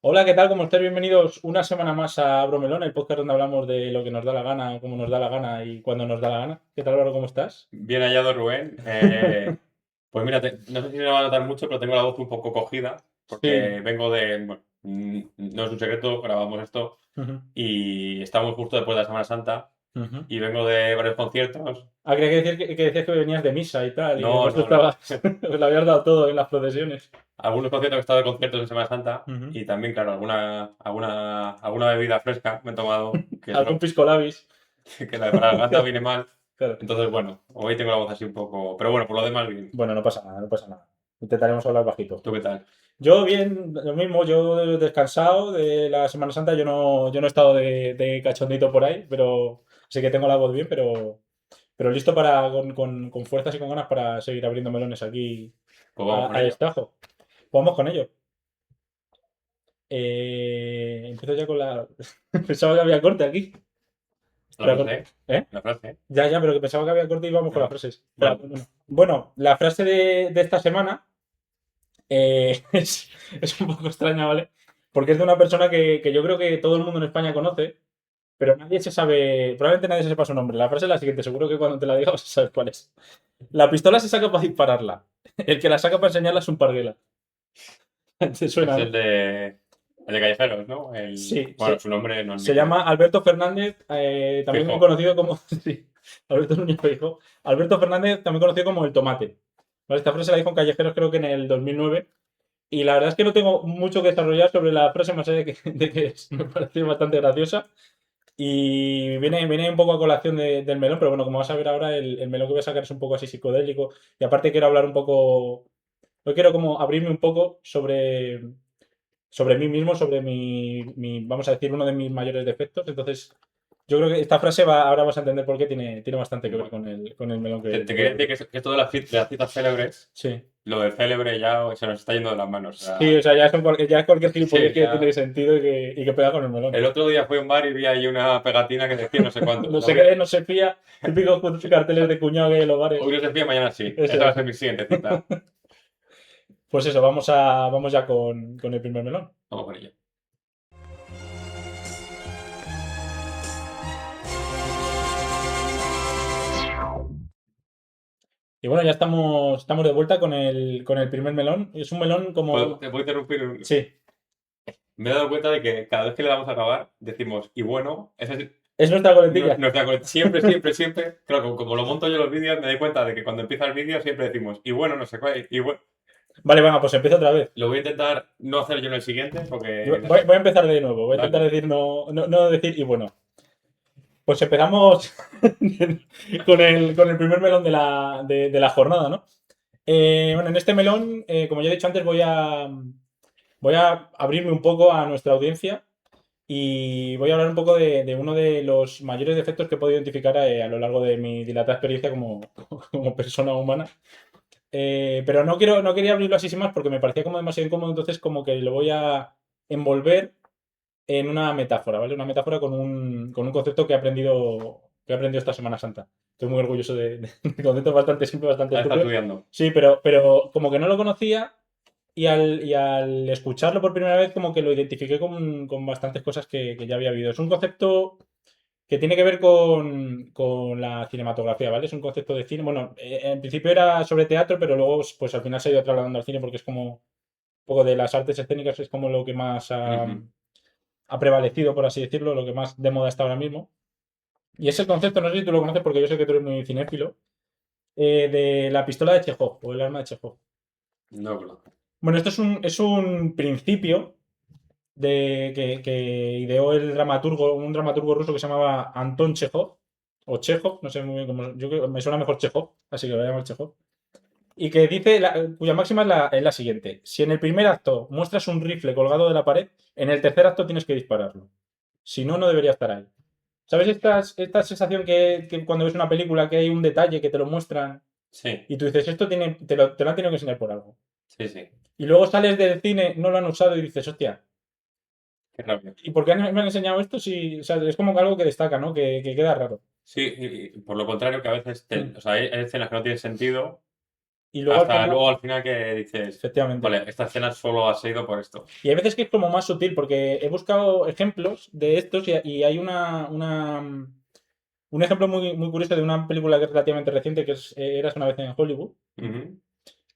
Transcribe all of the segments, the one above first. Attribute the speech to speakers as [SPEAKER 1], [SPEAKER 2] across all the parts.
[SPEAKER 1] Hola, ¿qué tal? ¿Cómo estáis? Bienvenidos una semana más a Bromelón, el podcast donde hablamos de lo que nos da la gana, cómo nos da la gana y cuando nos da la gana. ¿Qué tal, Álvaro? ¿Cómo estás?
[SPEAKER 2] Bien hallado, Rubén. Pues mira, no sé si me va a notar mucho, pero tengo la voz un poco cogida,
[SPEAKER 1] Sí.
[SPEAKER 2] porque vengo de, bueno, no es un secreto, grabamos esto
[SPEAKER 1] Ujú,
[SPEAKER 2] y estamos justo después de la Semana Santa
[SPEAKER 1] ujú.
[SPEAKER 2] y vengo de varios conciertos.
[SPEAKER 1] Ah, creía que decías que venías de misa y tal, y que
[SPEAKER 2] No,
[SPEAKER 1] justo
[SPEAKER 2] no, no.
[SPEAKER 1] estabas, lo habías dado todo en las procesiones.
[SPEAKER 2] Algunos conciertos que he estado de conciertos en Semana Santa
[SPEAKER 1] Ujú.
[SPEAKER 2] y también, claro, alguna bebida fresca me he tomado, que es
[SPEAKER 1] Algún
[SPEAKER 2] lo
[SPEAKER 1] pisco labis.
[SPEAKER 2] que la para la garganta viene mal.
[SPEAKER 1] Claro.
[SPEAKER 2] Entonces, bueno, hoy tengo la voz así un poco, pero bueno, por lo demás bien.
[SPEAKER 1] Bueno, no pasa nada, no pasa nada. Intentaremos hablar bajito.
[SPEAKER 2] ¿Tú qué tal?
[SPEAKER 1] Yo bien, lo mismo, yo he descansado de la Semana Santa, yo no he estado de cachondito por ahí, pero así que tengo la voz bien, pero listo para con fuerzas y con ganas para seguir abriendo melones aquí
[SPEAKER 2] Pues vamos con
[SPEAKER 1] a
[SPEAKER 2] ello.
[SPEAKER 1] destajo. Vamos con ello. Empiezo ya con la. Pensaba que había corte aquí.
[SPEAKER 2] La
[SPEAKER 1] Espera,
[SPEAKER 2] frase,
[SPEAKER 1] ¿eh?
[SPEAKER 2] la frase.
[SPEAKER 1] Ya, pero que pensaba que había corte y vamos con las
[SPEAKER 2] Ah,
[SPEAKER 1] frases. Espera,
[SPEAKER 2] bueno,
[SPEAKER 1] bueno, la frase de esta semana es un poco extraña, ¿vale? Porque es de una persona que yo creo que todo el mundo en España conoce, pero nadie se sabe, probablemente nadie se sepa su nombre. La frase es la siguiente, seguro que cuando te la diga vas a saber cuál es. La pistola se saca para dispararla. El que la saca para enseñarla es un parguela. ¿Te
[SPEAKER 2] es
[SPEAKER 1] suena, no?
[SPEAKER 2] el de Callejeros, ¿no?
[SPEAKER 1] Sí,
[SPEAKER 2] Bueno, su nombre no es
[SPEAKER 1] se
[SPEAKER 2] mítico.
[SPEAKER 1] llama Alberto Fernández, también
[SPEAKER 2] Fijo.
[SPEAKER 1] conocido como. Sí, Alberto Núñez Feijóo. Alberto Fernández, también conocido como el Tomate. ¿Vale? Esta frase la dijo en Callejeros, creo que en el 2009. Y la verdad es que no tengo mucho que desarrollar sobre la frase, más allá de que me parece bastante graciosa. Y viene un poco a colación del melón, pero bueno, como vas a ver ahora, el melón que voy a sacar es un poco así psicodélico. Y aparte quiero hablar un poco. Hoy quiero como abrirme un poco sobre mí mismo, sobre vamos a decir, uno de mis mayores defectos. Entonces, yo creo que esta frase ahora vas a entender por qué tiene bastante que ver
[SPEAKER 2] Bueno,
[SPEAKER 1] con el melón
[SPEAKER 2] te
[SPEAKER 1] que voy a
[SPEAKER 2] quería decir
[SPEAKER 1] abrir.
[SPEAKER 2] que esto de las citas célebres,
[SPEAKER 1] Sí.
[SPEAKER 2] lo de célebre ya se nos está yendo de las manos. O
[SPEAKER 1] Sí, o
[SPEAKER 2] sea,
[SPEAKER 1] sea, ya es cualquier gilipollez
[SPEAKER 2] sí,
[SPEAKER 1] que tiene
[SPEAKER 2] ya.
[SPEAKER 1] sentido y que pega con el melón.
[SPEAKER 2] El otro día fui a un bar y vi ahí una pegatina que decía no sé cuánto.
[SPEAKER 1] No se cree, no se fía. Típicos carteles de cuñado que hay en los bares.
[SPEAKER 2] Hoy no se fía, mañana sí.
[SPEAKER 1] Eso
[SPEAKER 2] Esa va a
[SPEAKER 1] es.
[SPEAKER 2] ser mi siguiente cita.
[SPEAKER 1] Pues eso, vamos ya con el primer melón.
[SPEAKER 2] Vamos con ello.
[SPEAKER 1] Y bueno, ya estamos de vuelta con el primer melón. Es un melón como.
[SPEAKER 2] ¿Te puedo interrumpir?
[SPEAKER 1] Sí,
[SPEAKER 2] Me he dado cuenta de que cada vez que le damos a acabar, decimos, y bueno,
[SPEAKER 1] es nuestra coletilla.
[SPEAKER 2] siempre, siempre, siempre, claro, como lo monto yo los vídeos, me doy cuenta de que cuando empieza el vídeo siempre decimos, y bueno, no sé cuál, y bueno.
[SPEAKER 1] Vale, venga, pues empiezo otra vez.
[SPEAKER 2] Lo voy a intentar no hacer yo en el siguiente,
[SPEAKER 1] Voy,
[SPEAKER 2] porque...
[SPEAKER 1] voy a empezar de nuevo. Voy a intentar
[SPEAKER 2] Dale.
[SPEAKER 1] decir no decir y bueno. Pues empezamos con el primer melón de la jornada, ¿no? Bueno, en este melón, como ya he dicho antes, voy a abrirme un poco a nuestra audiencia y voy a hablar un poco de uno de los mayores defectos que he podido identificar a lo largo de mi dilatada experiencia como persona humana. Pero no quería abrirlo así sin más porque me parecía como demasiado incómodo, entonces como que lo voy a envolver en una metáfora, ¿vale? Una metáfora con un concepto que he aprendido esta Semana Santa. Estoy muy orgulloso de concepto bastante simple, bastante
[SPEAKER 2] Ah, está
[SPEAKER 1] estúpido.
[SPEAKER 2] estudiando.
[SPEAKER 1] Sí, pero como que no lo conocía y al escucharlo por primera vez como que lo identifiqué con bastantes cosas que ya había habido. Es un concepto que tiene que ver con la cinematografía, ¿vale? Es un concepto de cine. Bueno, en principio era sobre teatro, pero luego pues al final se ha ido trasladando al cine porque es como un poco de las artes escénicas, es como lo que más
[SPEAKER 2] Ujú.
[SPEAKER 1] ha prevalecido, por así decirlo, lo que más de moda está ahora mismo. Y es el concepto, no sé si tú lo conoces porque yo sé que tú eres muy cinéfilo, de la pistola de Chekhov o el arma de Chekhov.
[SPEAKER 2] No lo conozco.
[SPEAKER 1] Bueno, esto es un principio que ideó un dramaturgo ruso que se llamaba Anton Chekhov, o Chekhov, no sé muy bien cómo, me suena mejor Chekhov, así que lo voy a llamar Chekhov. Y que dice, cuya máxima es la siguiente: si en el primer acto muestras un rifle colgado de la pared, en el tercer acto tienes que dispararlo. Si no, no debería estar ahí. ¿Sabes esta sensación que cuando ves una película que hay un detalle que te lo muestran
[SPEAKER 2] Sí,
[SPEAKER 1] y tú dices, esto te lo han tenido que enseñar por algo?
[SPEAKER 2] sí, sí.
[SPEAKER 1] Y luego sales del cine, no lo han usado y dices, hostia,
[SPEAKER 2] Qué rabia.
[SPEAKER 1] ¿y por qué me han enseñado esto? Si, o sea, es como algo que destaca, ¿no? Que queda raro.
[SPEAKER 2] Sí, y por lo contrario, que a veces,
[SPEAKER 1] Mm,
[SPEAKER 2] o sea, hay escenas que no tienen sentido
[SPEAKER 1] y luego al
[SPEAKER 2] Hasta
[SPEAKER 1] final,
[SPEAKER 2] luego al final que dices,
[SPEAKER 1] efectivamente.
[SPEAKER 2] vale, esta escena solo ha sido por esto.
[SPEAKER 1] Y hay veces que es como más sutil, porque he buscado ejemplos de estos y hay un ejemplo muy curioso de una película que es relativamente reciente, que es Eras una vez en Hollywood,
[SPEAKER 2] Ujú,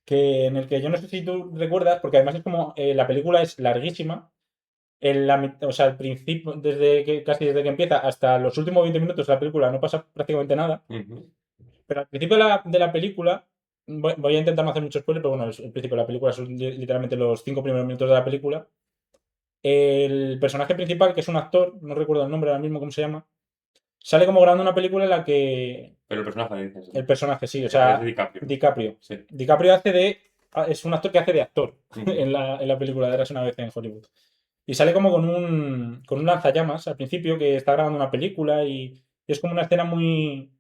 [SPEAKER 1] que en el que yo no sé si tú recuerdas, porque además es como la película es larguísima, o sea, al principio, casi desde que empieza hasta los últimos 20 minutos de la película no pasa prácticamente nada,
[SPEAKER 2] ujú.
[SPEAKER 1] pero al principio de la película, voy a intentar no hacer mucho spoiler, pero bueno, el principio de la película son literalmente los 5 primeros minutos de la película. El personaje principal, que es un actor, no recuerdo el nombre ahora mismo, cómo se llama, sale como grabando una película en la que
[SPEAKER 2] Pero el personaje dices,
[SPEAKER 1] el personaje, sí, o
[SPEAKER 2] es
[SPEAKER 1] sea,
[SPEAKER 2] DiCaprio.
[SPEAKER 1] DiCaprio.
[SPEAKER 2] Sí.
[SPEAKER 1] DiCaprio es un actor que hace de actor
[SPEAKER 2] Ujú.
[SPEAKER 1] en la película de Eras una vez en Hollywood. Y sale como con un lanzallamas al principio, que está grabando una película y es como una escena muy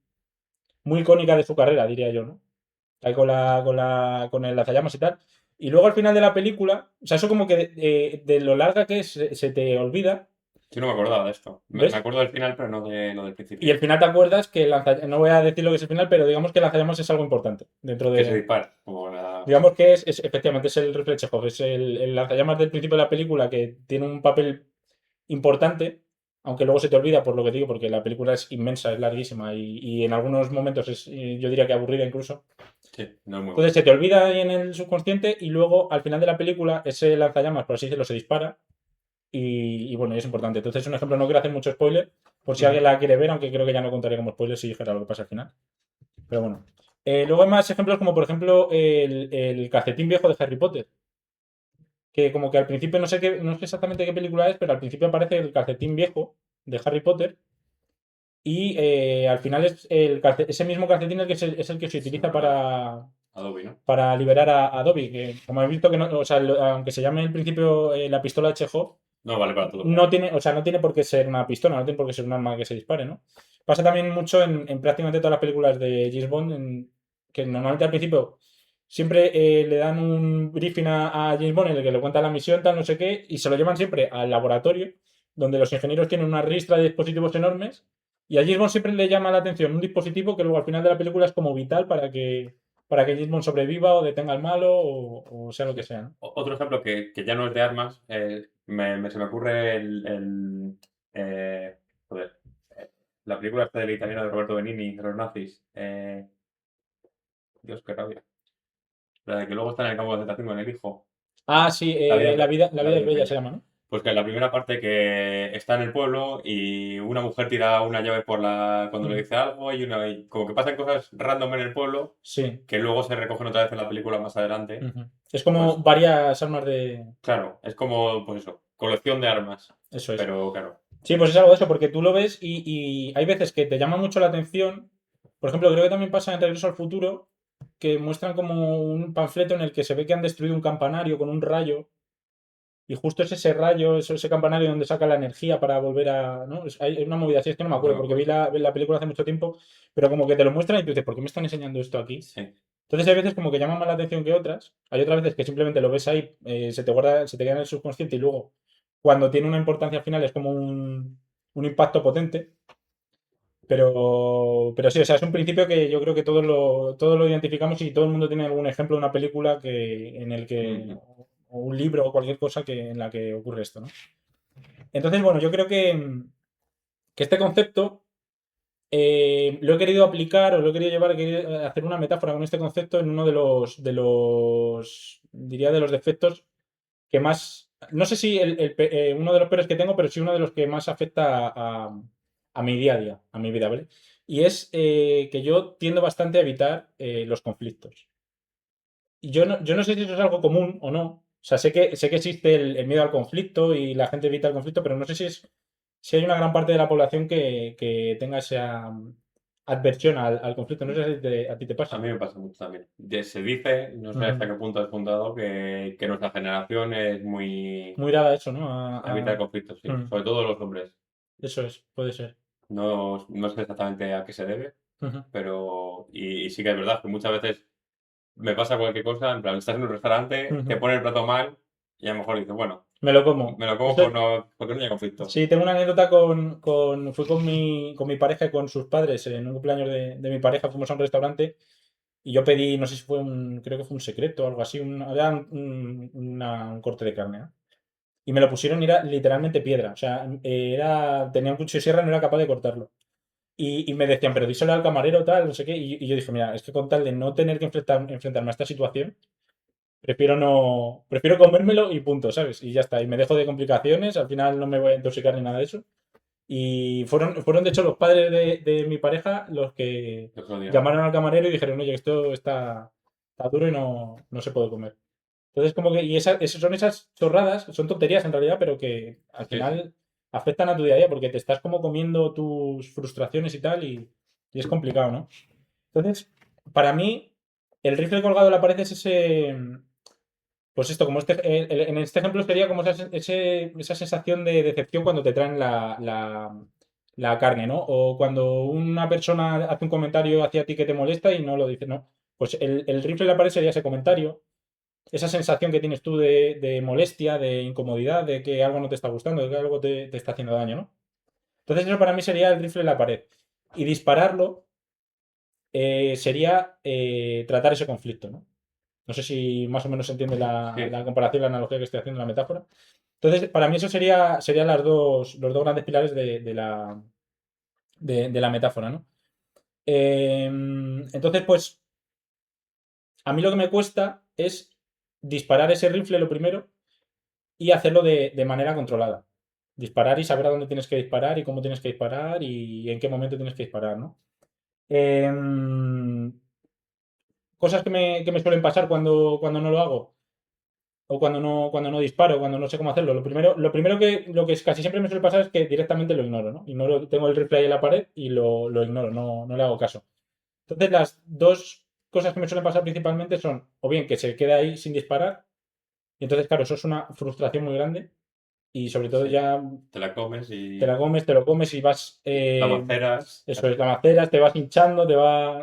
[SPEAKER 1] icónica de su carrera, diría yo, ¿no? Ahí con el lanzallamas y tal. Y luego al final de la película, o sea, eso como que de lo larga que es, se te olvida,
[SPEAKER 2] Yo no me acordaba de esto. Me
[SPEAKER 1] ¿ves?
[SPEAKER 2] acuerdo del final, pero no de lo del
[SPEAKER 1] Y
[SPEAKER 2] principio.
[SPEAKER 1] al final te acuerdas que no voy a decir lo que es el final, pero digamos que el lanzallamas es algo importante dentro
[SPEAKER 2] Que se
[SPEAKER 1] de.
[SPEAKER 2] dispara. Como la...
[SPEAKER 1] Digamos que efectivamente es el rifle Chekhov, es el lanzallamas del principio de la película que tiene un papel importante, aunque luego se te olvida por lo que digo, porque la película es inmensa, es larguísima y en algunos momentos es, yo diría que aburrida incluso.
[SPEAKER 2] Sí, no es muy
[SPEAKER 1] Entonces
[SPEAKER 2] buena.
[SPEAKER 1] se te olvida ahí en el subconsciente y luego al final de la película ese lanzallamas, por así decirlo, se dispara y bueno, y es importante. Entonces es un ejemplo, no quiero hacer mucho spoiler, por si alguien
[SPEAKER 2] Ujú.
[SPEAKER 1] la quiere ver, aunque creo que ya no contaré como spoiler si dijera lo que pasa al final. Pero bueno. Luego hay más ejemplos como por ejemplo el calcetín viejo de Harry Potter. Que como que al principio no sé exactamente qué película es, pero al principio aparece el calcetín viejo de Harry Potter y al final es ese mismo calcetín el que es el que se
[SPEAKER 2] Sí,
[SPEAKER 1] utiliza
[SPEAKER 2] verdad.
[SPEAKER 1] para,
[SPEAKER 2] Adobe, ¿no?
[SPEAKER 1] para liberar a Dobby, que como he visto que no, o sea, aunque se llame en principio la pistola de Chekhov,
[SPEAKER 2] No vale para todo,
[SPEAKER 1] no
[SPEAKER 2] claro.
[SPEAKER 1] tiene, o sea, no tiene por qué ser una pistola, no tiene por qué ser un arma que se dispare, ¿no? Pasa también mucho en prácticamente todas las películas de James Bond, que normalmente al principio siempre le dan un briefing a James Bond en el que le cuenta la misión, tal, no sé qué, y se lo llevan siempre al laboratorio, donde los ingenieros tienen una ristra de dispositivos enormes, y a James Bond siempre le llama la atención un dispositivo que luego al final de la película es como vital para que James Bond sobreviva o detenga al malo o sea lo
[SPEAKER 2] Sí.
[SPEAKER 1] que sea, ¿no?
[SPEAKER 2] Otro ejemplo que ya no es de armas, se me ocurre joder, eh, la película esta del italiano de Roberto Benigni, de los nazis. Dios, qué rabia. La de que luego está en el campo de concentración con el hijo.
[SPEAKER 1] Ah, sí,
[SPEAKER 2] La vida,
[SPEAKER 1] la vida, la
[SPEAKER 2] la
[SPEAKER 1] vida
[SPEAKER 2] vida
[SPEAKER 1] es
[SPEAKER 2] es
[SPEAKER 1] bella se
[SPEAKER 2] bella.
[SPEAKER 1] llama, ¿no?
[SPEAKER 2] Pues que en la primera parte que está en el pueblo y una mujer tira una llave cuando le
[SPEAKER 1] Ujú.
[SPEAKER 2] dice algo y como que pasan cosas random en el pueblo
[SPEAKER 1] Sí.
[SPEAKER 2] que luego se recogen otra vez en la película más adelante.
[SPEAKER 1] Ujú. Es como
[SPEAKER 2] Pues
[SPEAKER 1] varias armas de.
[SPEAKER 2] claro, es como, pues eso, colección de armas.
[SPEAKER 1] Eso es.
[SPEAKER 2] Pero claro,
[SPEAKER 1] Sí, pues es algo de eso, porque tú lo ves y hay veces que te llama mucho la atención. Por ejemplo, creo que también pasa en Regreso al Futuro, que muestran como un panfleto en el que se ve que han destruido un campanario con un rayo. Y justo es ese rayo, ese campanario donde saca la energía para volver a. ¿No? Hay una movida así, es que no me
[SPEAKER 2] no
[SPEAKER 1] acuerdo,
[SPEAKER 2] me
[SPEAKER 1] porque vi
[SPEAKER 2] acuerdo.
[SPEAKER 1] la película hace mucho tiempo, pero como que te lo muestran y tú dices, ¿por qué me están enseñando esto aquí?
[SPEAKER 2] Sí.
[SPEAKER 1] Entonces hay veces como que llaman más la atención que otras. Hay otras veces que simplemente lo ves ahí, se te guarda, se te queda en el subconsciente y luego cuando tiene una importancia final es como un impacto potente. Pero sí, o sea, es un principio que yo creo que todos lo identificamos y todo el mundo tiene algún ejemplo de una película en el que,
[SPEAKER 2] Ujú.
[SPEAKER 1] o un libro o cualquier cosa en la que ocurre esto, ¿no? Entonces, bueno, yo creo que este concepto lo he querido aplicar o lo he querido llevar, he querido hacer una metáfora con este concepto en uno diría, de los defectos que más, no sé si uno de los peores que tengo, pero sí uno de los que más afecta a mi día a día, a mi vida, ¿vale? Y es que yo tiendo bastante a evitar los conflictos. Y yo no sé si eso es algo común o no. O sea, sé que existe el miedo al conflicto y la gente evita el conflicto, pero no sé si hay una gran parte de la población que tenga esa adversión al conflicto. No sé si a ti te
[SPEAKER 2] A
[SPEAKER 1] pasa.
[SPEAKER 2] mí me pasa mucho también. Se dice, no sé hasta
[SPEAKER 1] Ujú.
[SPEAKER 2] qué punto es fundado, que nuestra generación es muy
[SPEAKER 1] Muy dada a eso, ¿no?
[SPEAKER 2] a evitar conflictos, sí.
[SPEAKER 1] Mm,
[SPEAKER 2] Sobre todo los hombres.
[SPEAKER 1] eso es, puede ser.
[SPEAKER 2] No sé exactamente a qué se debe,
[SPEAKER 1] Ujú,
[SPEAKER 2] pero y sí que es verdad que muchas veces me pasa cualquier cosa, en plan, estás en un restaurante, te
[SPEAKER 1] ujú.
[SPEAKER 2] pone el plato mal y a lo mejor dices, bueno,
[SPEAKER 1] Me lo como.
[SPEAKER 2] me lo como
[SPEAKER 1] Esto,
[SPEAKER 2] porque no haya conflicto.
[SPEAKER 1] sí, tengo una anécdota fui con mi pareja y con sus padres en un cumpleaños de mi pareja, fuimos a un restaurante Y yo pedí, no sé si fue creo que fue un secreto o algo así, era un corte de carne, ¿no? Y me lo pusieron y era literalmente piedra. O sea, tenía un cuchillo de sierra y no era capaz de cortarlo. Y me decían, pero díselo al camarero, tal, no sé qué. Y yo dije, mira, es que con tal de no tener que enfrentarme a esta situación, prefiero comérmelo y punto, ¿sabes? Y ya está. Y me dejo de complicaciones, al final no me voy a intoxicar ni nada de eso. Y fueron de hecho los padres de mi pareja los que
[SPEAKER 2] El otro día.
[SPEAKER 1] llamaron al camarero y dijeron, oye, esto está duro y no se puede comer. Entonces, como que, y son esas chorradas, son tonterías en realidad, pero que al
[SPEAKER 2] Sí, sí.
[SPEAKER 1] final afectan a tu día a día porque te estás como comiendo tus frustraciones y tal, y es complicado, ¿no? Entonces, para mí, el rifle colgado en la pared es ese. Pues esto, como en este ejemplo sería como esa sensación de decepción cuando te traen la carne, ¿no? O cuando una persona hace un comentario hacia ti que te molesta y no lo dice, ¿no? Pues el rifle en la pared sería ese comentario, esa sensación que tienes tú de molestia, de incomodidad, de que algo no te está gustando, de que algo te está haciendo daño, ¿no? Entonces eso para mí sería el rifle en la pared. Y dispararlo sería tratar ese conflicto, ¿no? No sé si más o menos se entiende
[SPEAKER 2] Sí.
[SPEAKER 1] la comparación, la analogía que estoy haciendo, la metáfora. Entonces, para mí eso serían los dos grandes pilares de la metáfora, ¿no? Entonces, pues, a mí lo que me cuesta es disparar ese rifle lo primero y hacerlo de manera controlada. Disparar y saber a dónde tienes que disparar y cómo tienes que disparar y en qué momento tienes que disparar, ¿no? Em, Cosas que me suelen pasar cuando no lo hago o cuando no disparo, cuando no sé cómo hacerlo. Lo primero que casi siempre me suele pasar es que directamente lo ignoro, ¿no? Tengo el rifle ahí en la pared y lo ignoro, no le hago caso. Entonces, las dos cosas que me suelen pasar principalmente son, o bien que se queda ahí sin disparar, y entonces, claro, eso es una frustración muy grande, y sobre todo
[SPEAKER 2] Sí.
[SPEAKER 1] ya
[SPEAKER 2] Te la comes
[SPEAKER 1] te lo comes y vas,
[SPEAKER 2] la maceras.
[SPEAKER 1] eso es, la maceras, te vas hinchando,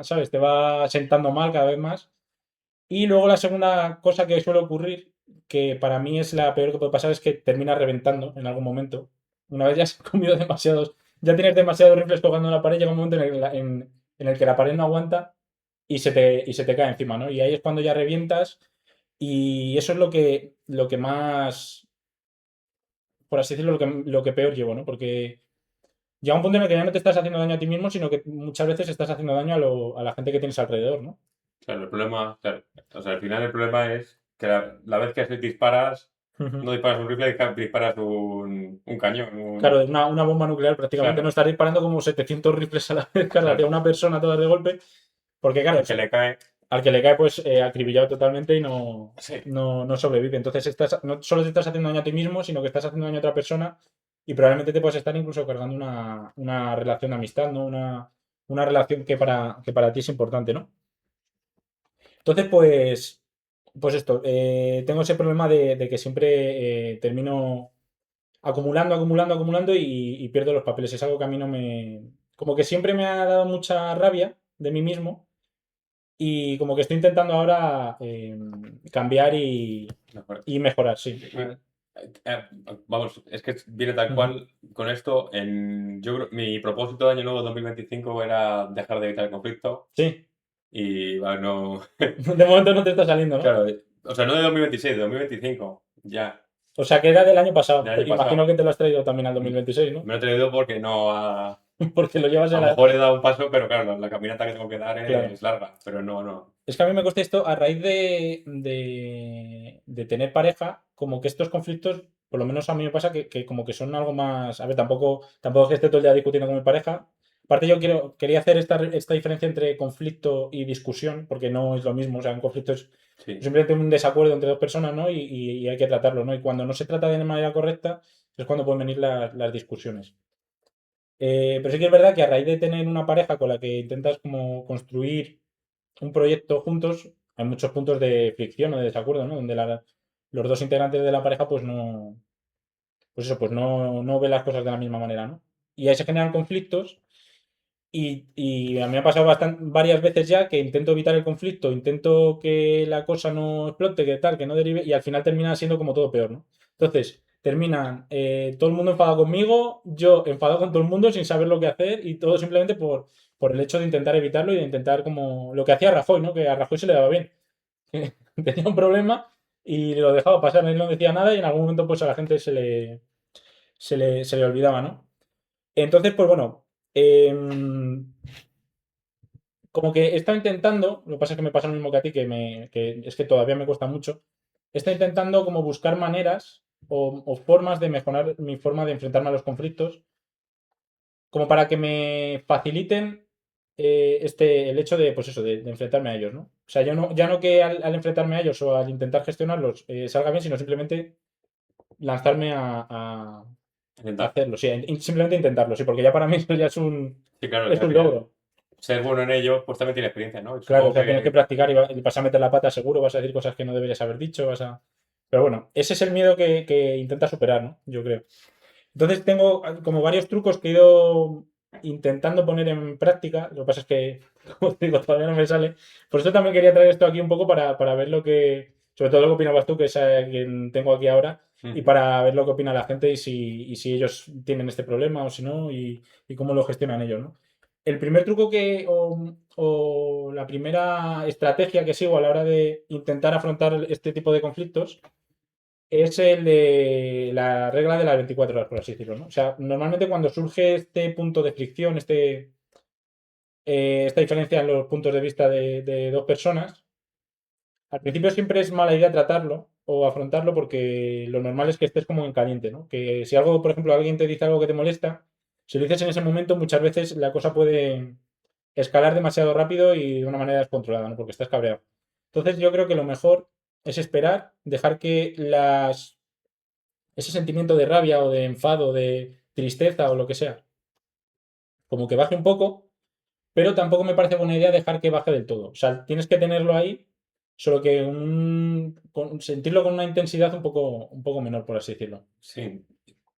[SPEAKER 1] ¿sabes? Te va sentando mal cada vez más. Y luego la segunda cosa que suele ocurrir, que para mí es la peor que puede pasar, es que termina reventando en algún momento. Una vez ya has comido demasiados, ya tienes demasiados rifles colgando en la pared, llega un momento en el que la pared no aguanta y se te cae encima, ¿no? Y ahí es cuando ya revientas y eso es lo que más, por así decirlo, lo que peor llevo, ¿no? Porque llega un punto en el que ya no te estás haciendo daño a ti mismo, sino que muchas veces estás haciendo daño a la gente que tienes alrededor, ¿no?
[SPEAKER 2] Claro, el problema, claro, o sea, al final el problema es que la vez que disparas, no disparas un rifle, disparas un cañón.
[SPEAKER 1] Claro, es una bomba nuclear prácticamente. No
[SPEAKER 2] Claro,
[SPEAKER 1] estar disparando como 700 rifles a la vez, claro, hacia
[SPEAKER 2] claro.
[SPEAKER 1] una persona toda de golpe. Porque,
[SPEAKER 2] Y
[SPEAKER 1] claro,
[SPEAKER 2] al que le cae,
[SPEAKER 1] al que le cae, pues acribillado totalmente y no,
[SPEAKER 2] sí.
[SPEAKER 1] no, no sobrevive. Entonces, no solo te estás haciendo daño a ti mismo, sino que estás haciendo daño a otra persona y probablemente te puedes estar incluso cargando una relación de amistad, ¿no? Una relación que para ti es importante, ¿no? Entonces, pues esto, tengo ese problema de que siempre termino acumulando, acumulando, acumulando y pierdo los papeles. Es algo que a mí no me. Como que siempre me ha dado mucha rabia de mí mismo y como que estoy intentando ahora cambiar
[SPEAKER 2] Mejor.
[SPEAKER 1] y mejorar, sí.
[SPEAKER 2] Vamos, es que viene tal
[SPEAKER 1] Ujú.
[SPEAKER 2] cual con esto. Yo mi propósito de año nuevo 2025 era dejar de evitar el conflicto
[SPEAKER 1] Sí,
[SPEAKER 2] y bueno,
[SPEAKER 1] de momento no te está saliendo, ¿no?
[SPEAKER 2] claro, o sea, no de 2026, de 2025, ya,
[SPEAKER 1] O sea, que era del año pasado.
[SPEAKER 2] del año
[SPEAKER 1] Imagino
[SPEAKER 2] pasado.
[SPEAKER 1] que te lo has traído también al 2026, ¿no?
[SPEAKER 2] Me lo he traído porque no
[SPEAKER 1] Porque lo llevas
[SPEAKER 2] a
[SPEAKER 1] en
[SPEAKER 2] lo
[SPEAKER 1] la.
[SPEAKER 2] mejor he dado un paso, pero claro, la caminata que tengo que dar
[SPEAKER 1] Claro.
[SPEAKER 2] es larga, pero no.
[SPEAKER 1] Es que a mí me cuesta esto a raíz de tener pareja, como que estos conflictos, por lo menos a mí me pasa que como que son algo más. A ver, tampoco es que esté todo el día discutiendo con mi pareja. Aparte, yo quería hacer esta diferencia entre conflicto y discusión, porque no es lo mismo. O sea, un conflicto es
[SPEAKER 2] Sí,
[SPEAKER 1] simplemente un desacuerdo entre dos personas, ¿no? Y hay que tratarlo, ¿no? Y cuando no se trata de manera correcta, es cuando pueden venir las discusiones. Pero sí que es verdad que a raíz de tener una pareja con la que intentas como construir un proyecto juntos, hay muchos puntos de fricción o de desacuerdo, ¿no? Donde los dos integrantes de la pareja, pues no ven las cosas de la misma manera, ¿no? Y ahí se generan conflictos y a mí me ha pasado varias veces ya que intento evitar el conflicto, intento que la cosa no explote, que tal, que no derive, y al final termina siendo como todo peor, ¿no? Entonces, terminan todo el mundo enfadado conmigo, yo enfadado con todo el mundo sin saber lo que hacer y todo simplemente por el hecho de intentar evitarlo y de intentar como lo que hacía Rajoy, ¿no? Que a Rajoy se le daba bien. Tenía un problema y lo dejaba pasar, él no decía nada y en algún momento pues a la gente se le olvidaba, ¿no? Entonces, pues bueno, como que he estado intentando, lo que pasa es que me pasa lo mismo que a ti, que es que todavía me cuesta mucho, he estado intentando como buscar maneras o formas de mejorar mi forma de enfrentarme a los conflictos, como para que me faciliten el hecho de, pues eso, de enfrentarme a ellos, ¿no? O sea, yo no, ya no que al enfrentarme a ellos o al intentar gestionarlos salga bien, sino simplemente lanzarme a
[SPEAKER 2] Intentar.
[SPEAKER 1] hacerlo, sí, simplemente intentarlo, sí, porque ya para mí eso ya
[SPEAKER 2] Sí, claro, que
[SPEAKER 1] es
[SPEAKER 2] al
[SPEAKER 1] un
[SPEAKER 2] final
[SPEAKER 1] logro.
[SPEAKER 2] ser bueno en ello, pues también tiene experiencia, ¿no? Y
[SPEAKER 1] Claro, o
[SPEAKER 2] supongo
[SPEAKER 1] sea, tienes que
[SPEAKER 2] que
[SPEAKER 1] practicar y vas a meter la pata seguro, vas a decir cosas que no deberías haber dicho, vas a... Pero bueno, ese es el miedo que intenta superar, ¿no? Yo creo. Entonces tengo como varios trucos que he ido intentando poner en práctica. Lo que pasa es que, como te digo, todavía no me sale. Por eso también quería traer esto aquí un poco para ver lo que, sobre todo lo que opinabas tú, que es quien tengo aquí ahora, y
[SPEAKER 2] Ujú.
[SPEAKER 1] para ver lo que opina la gente y si ellos tienen este problema o si no, y cómo lo gestionan ellos, ¿no? El primer truco o la primera estrategia que sigo a la hora de intentar afrontar este tipo de conflictos es el de la regla de las 24 horas, por así decirlo, ¿no? O sea, normalmente cuando surge este punto de fricción, esta diferencia en los puntos de vista de dos personas, al principio siempre es mala idea tratarlo o afrontarlo porque lo normal es que estés como en caliente, ¿no? Que si algo, por ejemplo, alguien te dice algo que te molesta, si lo dices en ese momento, muchas veces la cosa puede escalar demasiado rápido y de una manera descontrolada, ¿no? Porque estás cabreado. Entonces yo creo que lo mejor es esperar, dejar que ese sentimiento de rabia o de enfado, de tristeza o lo que sea, como que baje un poco, pero tampoco me parece buena idea dejar que baje del todo. O sea, tienes que tenerlo ahí, solo que sentirlo con una intensidad un poco menor, por así decirlo.
[SPEAKER 2] Sí.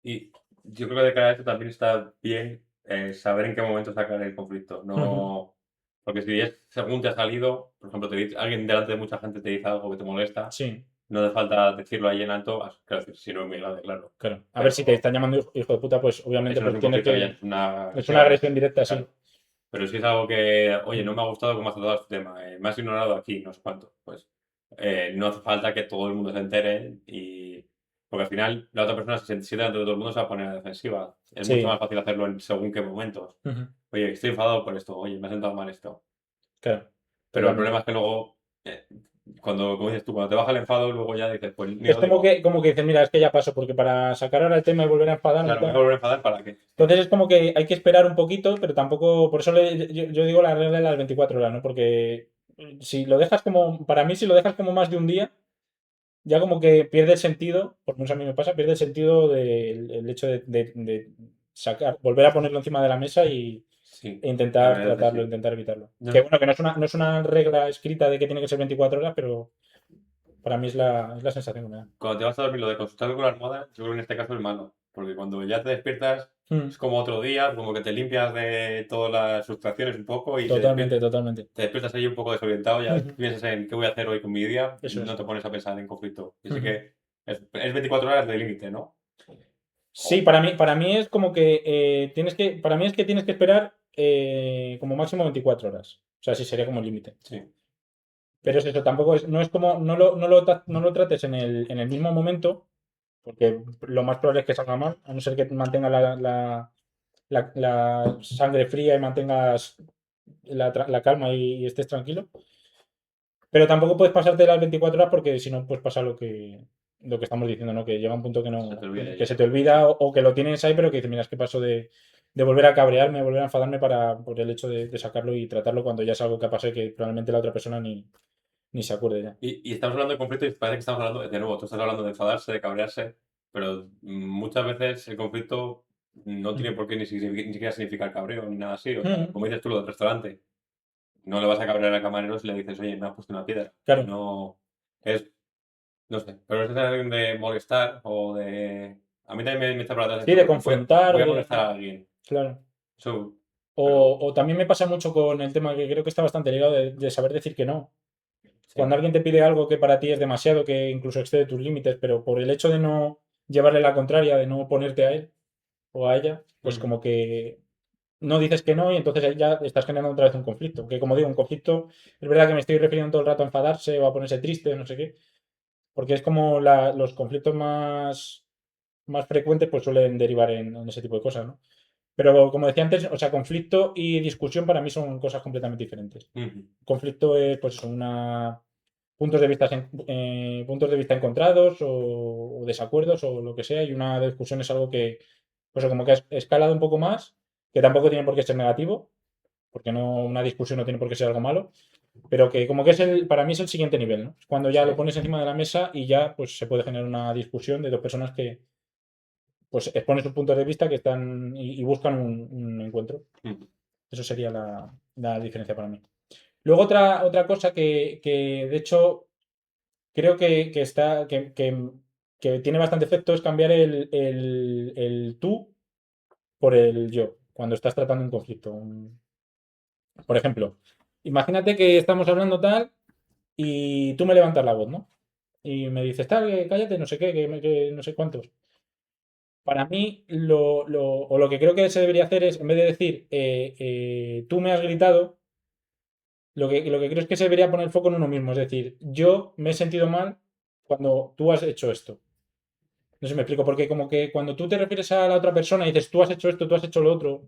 [SPEAKER 2] Y yo creo que de cara a esto también está bien saber en qué momento sacar el conflicto.
[SPEAKER 1] Ujú.
[SPEAKER 2] No. Porque si es según te ha salido, por ejemplo, alguien delante de mucha gente te dice algo que te molesta,
[SPEAKER 1] Sí,
[SPEAKER 2] no hace falta decirlo ahí en alto, claro, si no es muy grave, claro.
[SPEAKER 1] claro. A ver si te
[SPEAKER 2] Pero
[SPEAKER 1] están llamando hijo de puta, pues obviamente
[SPEAKER 2] eso no es
[SPEAKER 1] pues
[SPEAKER 2] un
[SPEAKER 1] tienes
[SPEAKER 2] conflicto, ya
[SPEAKER 1] que...
[SPEAKER 2] es una
[SPEAKER 1] Es una
[SPEAKER 2] agresión.
[SPEAKER 1] agresión directa, sí.
[SPEAKER 2] Claro. Pero si es algo que, oye, no
[SPEAKER 1] Mm.
[SPEAKER 2] me ha gustado cómo has tratado este tema, me has ignorado aquí, no sé cuánto, pues no hace falta que todo el mundo se entere y... Porque al final la otra persona, si se siente delante de todo el mundo, se va a poner a la defensiva. Es mucho
[SPEAKER 1] Sí,
[SPEAKER 2] más fácil hacerlo en según qué momentos.
[SPEAKER 1] ujú,
[SPEAKER 2] Oye, estoy enfadado por esto, oye, me ha sentado mal esto.
[SPEAKER 1] claro,
[SPEAKER 2] Pero el problema
[SPEAKER 1] totalmente.
[SPEAKER 2] es que luego, cuando, como dices tú, cuando te baja el enfado, luego ya dices, pues ni
[SPEAKER 1] Es
[SPEAKER 2] lo
[SPEAKER 1] como
[SPEAKER 2] digo.
[SPEAKER 1] que, como que dices, mira, es que ya pasó, porque para sacar ahora el tema y volver a enfadarme y
[SPEAKER 2] Claro, me voy a
[SPEAKER 1] tal.
[SPEAKER 2] volver a enfadar para qué.
[SPEAKER 1] Entonces es como que hay que esperar un poquito, pero tampoco, por eso yo digo la regla de las 24 horas, ¿no? Porque si lo dejas como, para mí si lo dejas como más de un día, ya como que pierde el sentido, por lo menos a mí me pasa, pierde el sentido del el hecho de sacar, volver a ponerlo encima de la mesa
[SPEAKER 2] Sí,
[SPEAKER 1] e
[SPEAKER 2] la
[SPEAKER 1] intentar
[SPEAKER 2] verdad es que
[SPEAKER 1] tratarlo,
[SPEAKER 2] sí.
[SPEAKER 1] intentar evitarlo. Que
[SPEAKER 2] No,
[SPEAKER 1] bueno, que no es una regla escrita de que tiene que ser 24 horas, pero para mí es la sensación que me da.
[SPEAKER 2] cuando te vas a dormir, lo de consultarlo con la almohada, yo creo que en este caso es malo. Porque cuando ya te despiertas,
[SPEAKER 1] Mm,
[SPEAKER 2] es como otro día, como que te limpias de todas las frustraciones un poco y
[SPEAKER 1] totalmente, totalmente.
[SPEAKER 2] te despiertas ahí un poco desorientado, ya
[SPEAKER 1] Ujú,
[SPEAKER 2] piensas en qué voy a hacer hoy con mi día,
[SPEAKER 1] eso
[SPEAKER 2] no
[SPEAKER 1] es.
[SPEAKER 2] te pones a pensar en conflicto. Y sí
[SPEAKER 1] Ujú.
[SPEAKER 2] que es 24 horas de límite, ¿no?
[SPEAKER 1] Sí,
[SPEAKER 2] O,
[SPEAKER 1] para mí es como que para mí es que tienes que esperar como máximo 24 horas. O sea, sí sería como el límite.
[SPEAKER 2] sí.
[SPEAKER 1] Pero es eso, tampoco no es como, no lo trates en el mismo momento, porque lo más probable es que salga mal, a no ser que mantenga la sangre fría y mantengas la calma y estés tranquilo. Pero tampoco puedes pasarte las 24 horas porque si no, pues pasa lo que estamos diciendo, ¿no? Que llega un punto que
[SPEAKER 2] Se te
[SPEAKER 1] no,
[SPEAKER 2] olvida
[SPEAKER 1] que
[SPEAKER 2] ya.
[SPEAKER 1] se te olvida o que lo tienes ahí, pero que dices, mira, es que paso de volver a cabrearme, volver a enfadarme por el hecho de sacarlo y tratarlo cuando ya es algo que ha pasado y que probablemente la otra persona ni se acuerde ya.
[SPEAKER 2] Y estamos hablando de conflicto y parece que estamos hablando, de nuevo, tú estás hablando de enfadarse, de cabrearse, pero muchas veces el conflicto no tiene
[SPEAKER 1] Ujú.
[SPEAKER 2] por qué ni siquiera significar cabreo ni nada así. O sea,
[SPEAKER 1] Ujú.
[SPEAKER 2] como dices tú, lo del restaurante. No le vas a cabrear al camarero si le dices, oye, me has puesto una piedra.
[SPEAKER 1] Claro,
[SPEAKER 2] No, es, no sé, pero es alguien de molestar o de... A mí también me echa para atrás
[SPEAKER 1] sí,
[SPEAKER 2] esto,
[SPEAKER 1] de
[SPEAKER 2] porque
[SPEAKER 1] confrontar,
[SPEAKER 2] voy a molestar a alguien.
[SPEAKER 1] claro.
[SPEAKER 2] Eso, pero
[SPEAKER 1] O también me pasa mucho con el tema que creo que está bastante ligado de saber decir que no. Cuando
[SPEAKER 2] sí.
[SPEAKER 1] alguien te pide algo que para ti es demasiado, que incluso excede tus límites, pero por el hecho de no llevarle la contraria, de no ponerte a él o a ella, pues
[SPEAKER 2] Mm.
[SPEAKER 1] como que no dices que no y entonces ahí ya estás generando otra vez un conflicto. Que como digo, un conflicto, es verdad que me estoy refiriendo todo el rato a enfadarse o a ponerse triste o no sé qué, porque es como los conflictos más frecuentes pues suelen derivar en ese tipo de cosas, ¿no? Pero como decía antes, o sea, conflicto y discusión para mí son cosas completamente diferentes.
[SPEAKER 2] Ujú.
[SPEAKER 1] Conflicto es pues puntos de vista, puntos de vista encontrados o desacuerdos o lo que sea, y una discusión es algo que, pues como que ha escalado un poco más, que tampoco tiene por qué ser negativo, porque no, una discusión no tiene por qué ser algo malo, pero que como que para mí es el siguiente nivel, ¿no? Es cuando ya lo
[SPEAKER 2] Sí.
[SPEAKER 1] pones encima de la mesa y ya pues se puede generar una discusión de dos personas que pues exponen sus puntos de vista que están y buscan un encuentro.
[SPEAKER 2] Ujú.
[SPEAKER 1] Eso sería la diferencia para mí. Luego otra cosa que de hecho creo que tiene bastante efecto es cambiar el tú por el yo cuando estás tratando un conflicto. Por ejemplo, imagínate que estamos hablando tal y tú me levantas la voz, ¿no? Y me dices, tal, que cállate, no sé qué, que no sé cuántos. Para mí, o lo que creo que se debería hacer es, en vez de decir, tú me has gritado, lo que creo es que se debería poner el foco en uno mismo. Es decir, yo me he sentido mal cuando tú has hecho esto. No sé si me explico, porque como que cuando tú te refieres a la otra persona y dices, tú has hecho esto, tú has hecho lo otro,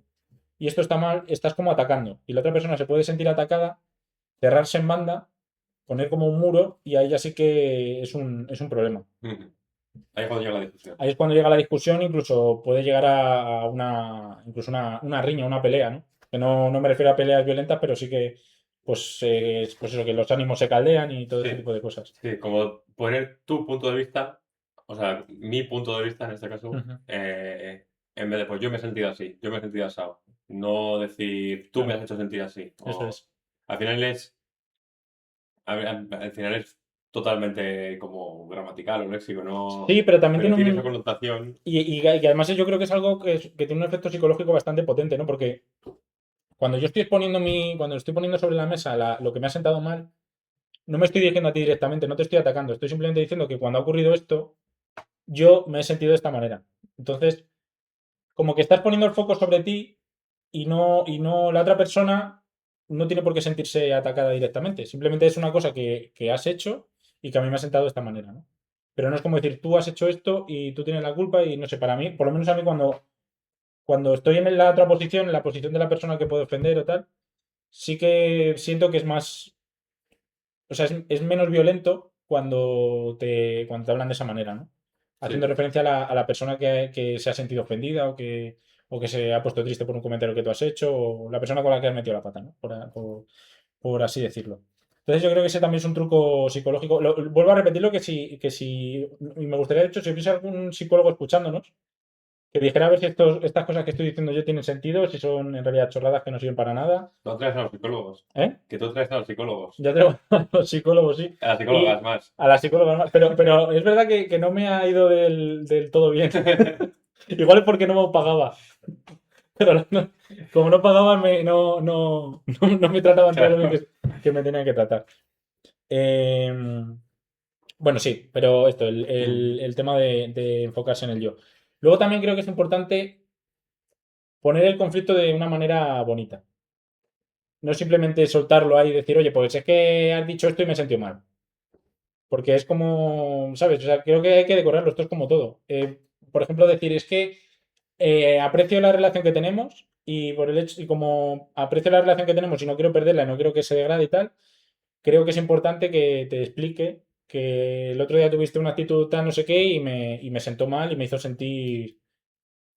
[SPEAKER 1] y esto está mal, estás como atacando. Y la otra persona se puede sentir atacada, cerrarse en banda, poner como un muro, y ahí ya sí que es un problema.
[SPEAKER 2] Ujú. Ahí es cuando llega la discusión.
[SPEAKER 1] Ahí es cuando llega la discusión, incluso puede llegar incluso una riña, una pelea, ¿no? Que no me refiero a peleas violentas, pero sí que, pues eso, que los ánimos se caldean y todo ese
[SPEAKER 2] Sí,
[SPEAKER 1] tipo de cosas.
[SPEAKER 2] sí, como poner tu punto de vista, o sea, mi punto de vista en este caso,
[SPEAKER 1] Ujú.
[SPEAKER 2] en vez de, pues yo me he sentido así, yo me he sentido asado. No decir, tú me has
[SPEAKER 1] Claro,
[SPEAKER 2] hecho sentir así.
[SPEAKER 1] eso
[SPEAKER 2] O,
[SPEAKER 1] es.
[SPEAKER 2] al final es, al final es totalmente como gramatical o léxico, no,
[SPEAKER 1] Sí, pero también
[SPEAKER 2] pero
[SPEAKER 1] tiene
[SPEAKER 2] tiene esa
[SPEAKER 1] un.
[SPEAKER 2] connotación.
[SPEAKER 1] Y además yo creo que es algo que tiene un efecto psicológico bastante potente, ¿no? Porque cuando yo estoy cuando estoy poniendo sobre la mesa lo que me ha sentado mal, no me estoy dirigiendo a ti directamente, no te estoy atacando, estoy simplemente diciendo que cuando ha ocurrido esto, yo me he sentido de esta manera. Entonces, como que estás poniendo el foco sobre ti y no la otra persona no tiene por qué sentirse atacada directamente. Simplemente es una cosa que has hecho y que a mí me ha sentado de esta manera, ¿no? Pero no es como decir, tú has hecho esto y tú tienes la culpa y no sé, para mí, por lo menos a mí cuando estoy en la otra posición, en la posición de la persona que puede ofender o tal, sí que siento que es más, o sea, es menos violento cuando te hablan de esa manera, ¿no? Haciendo
[SPEAKER 2] Sí,
[SPEAKER 1] referencia a la persona que se ha sentido ofendida o que se ha puesto triste por un comentario que tú has hecho o la persona con la que has metido la pata, ¿no? Por así decirlo. Entonces yo creo que ese también es un truco psicológico. Vuelvo a repetirlo que si, y me gustaría, de hecho, si hubiese algún psicólogo escuchándonos, que dijera a ver si estas cosas que estoy diciendo yo tienen sentido, si son en realidad chorradas que no sirven para nada.
[SPEAKER 2] tú traes a los psicólogos.
[SPEAKER 1] ¿Eh?
[SPEAKER 2] Que tú traes a los psicólogos.
[SPEAKER 1] Ya tengo a los psicólogos, sí.
[SPEAKER 2] A las psicólogas
[SPEAKER 1] Y
[SPEAKER 2] más.
[SPEAKER 1] a las psicólogas más. Pero es verdad que no me ha ido del todo bien. Igual es porque no pagaba. Pero como no pagaban, no me trataban todo lo bien
[SPEAKER 2] Claro.
[SPEAKER 1] que me tenían que tratar. Eh, bueno, sí, pero esto, el tema de enfocarse en el yo. Luego también creo que es importante poner el conflicto de una manera bonita. No simplemente soltarlo ahí y decir, oye, pues es que has dicho esto y me he sentido mal. Porque es como, ¿sabes? O sea, creo que hay que decorarlo, esto es como todo. Por ejemplo, decir, es que aprecio la relación que tenemos y por el hecho, y como aprecio la relación que tenemos y no quiero perderla, no quiero que se degrade y tal, creo que es importante que te explique que el otro día tuviste una actitud tan no sé qué y me sentó mal y me hizo sentir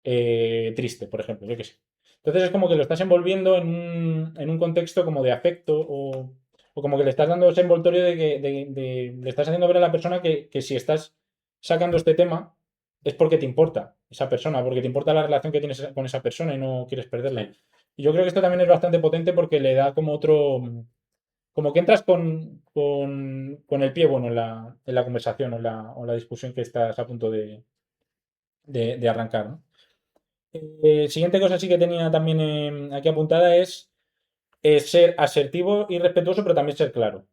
[SPEAKER 1] triste, por ejemplo, yo qué sé. Entonces es como que lo estás envolviendo en un contexto como de afecto o como que le estás dando ese envoltorio le estás haciendo ver a la persona que si estás sacando este tema es porque te importa esa persona, porque te importa la relación que tienes con esa persona y no quieres perderla.
[SPEAKER 2] Sí,
[SPEAKER 1] Y yo creo que esto también es bastante potente porque le da como como que entras con el pie bueno en la conversación o en la discusión que estás a punto de arrancar, ¿no? Siguiente cosa sí que tenía también aquí apuntada es ser asertivo y respetuoso, pero también ser claro.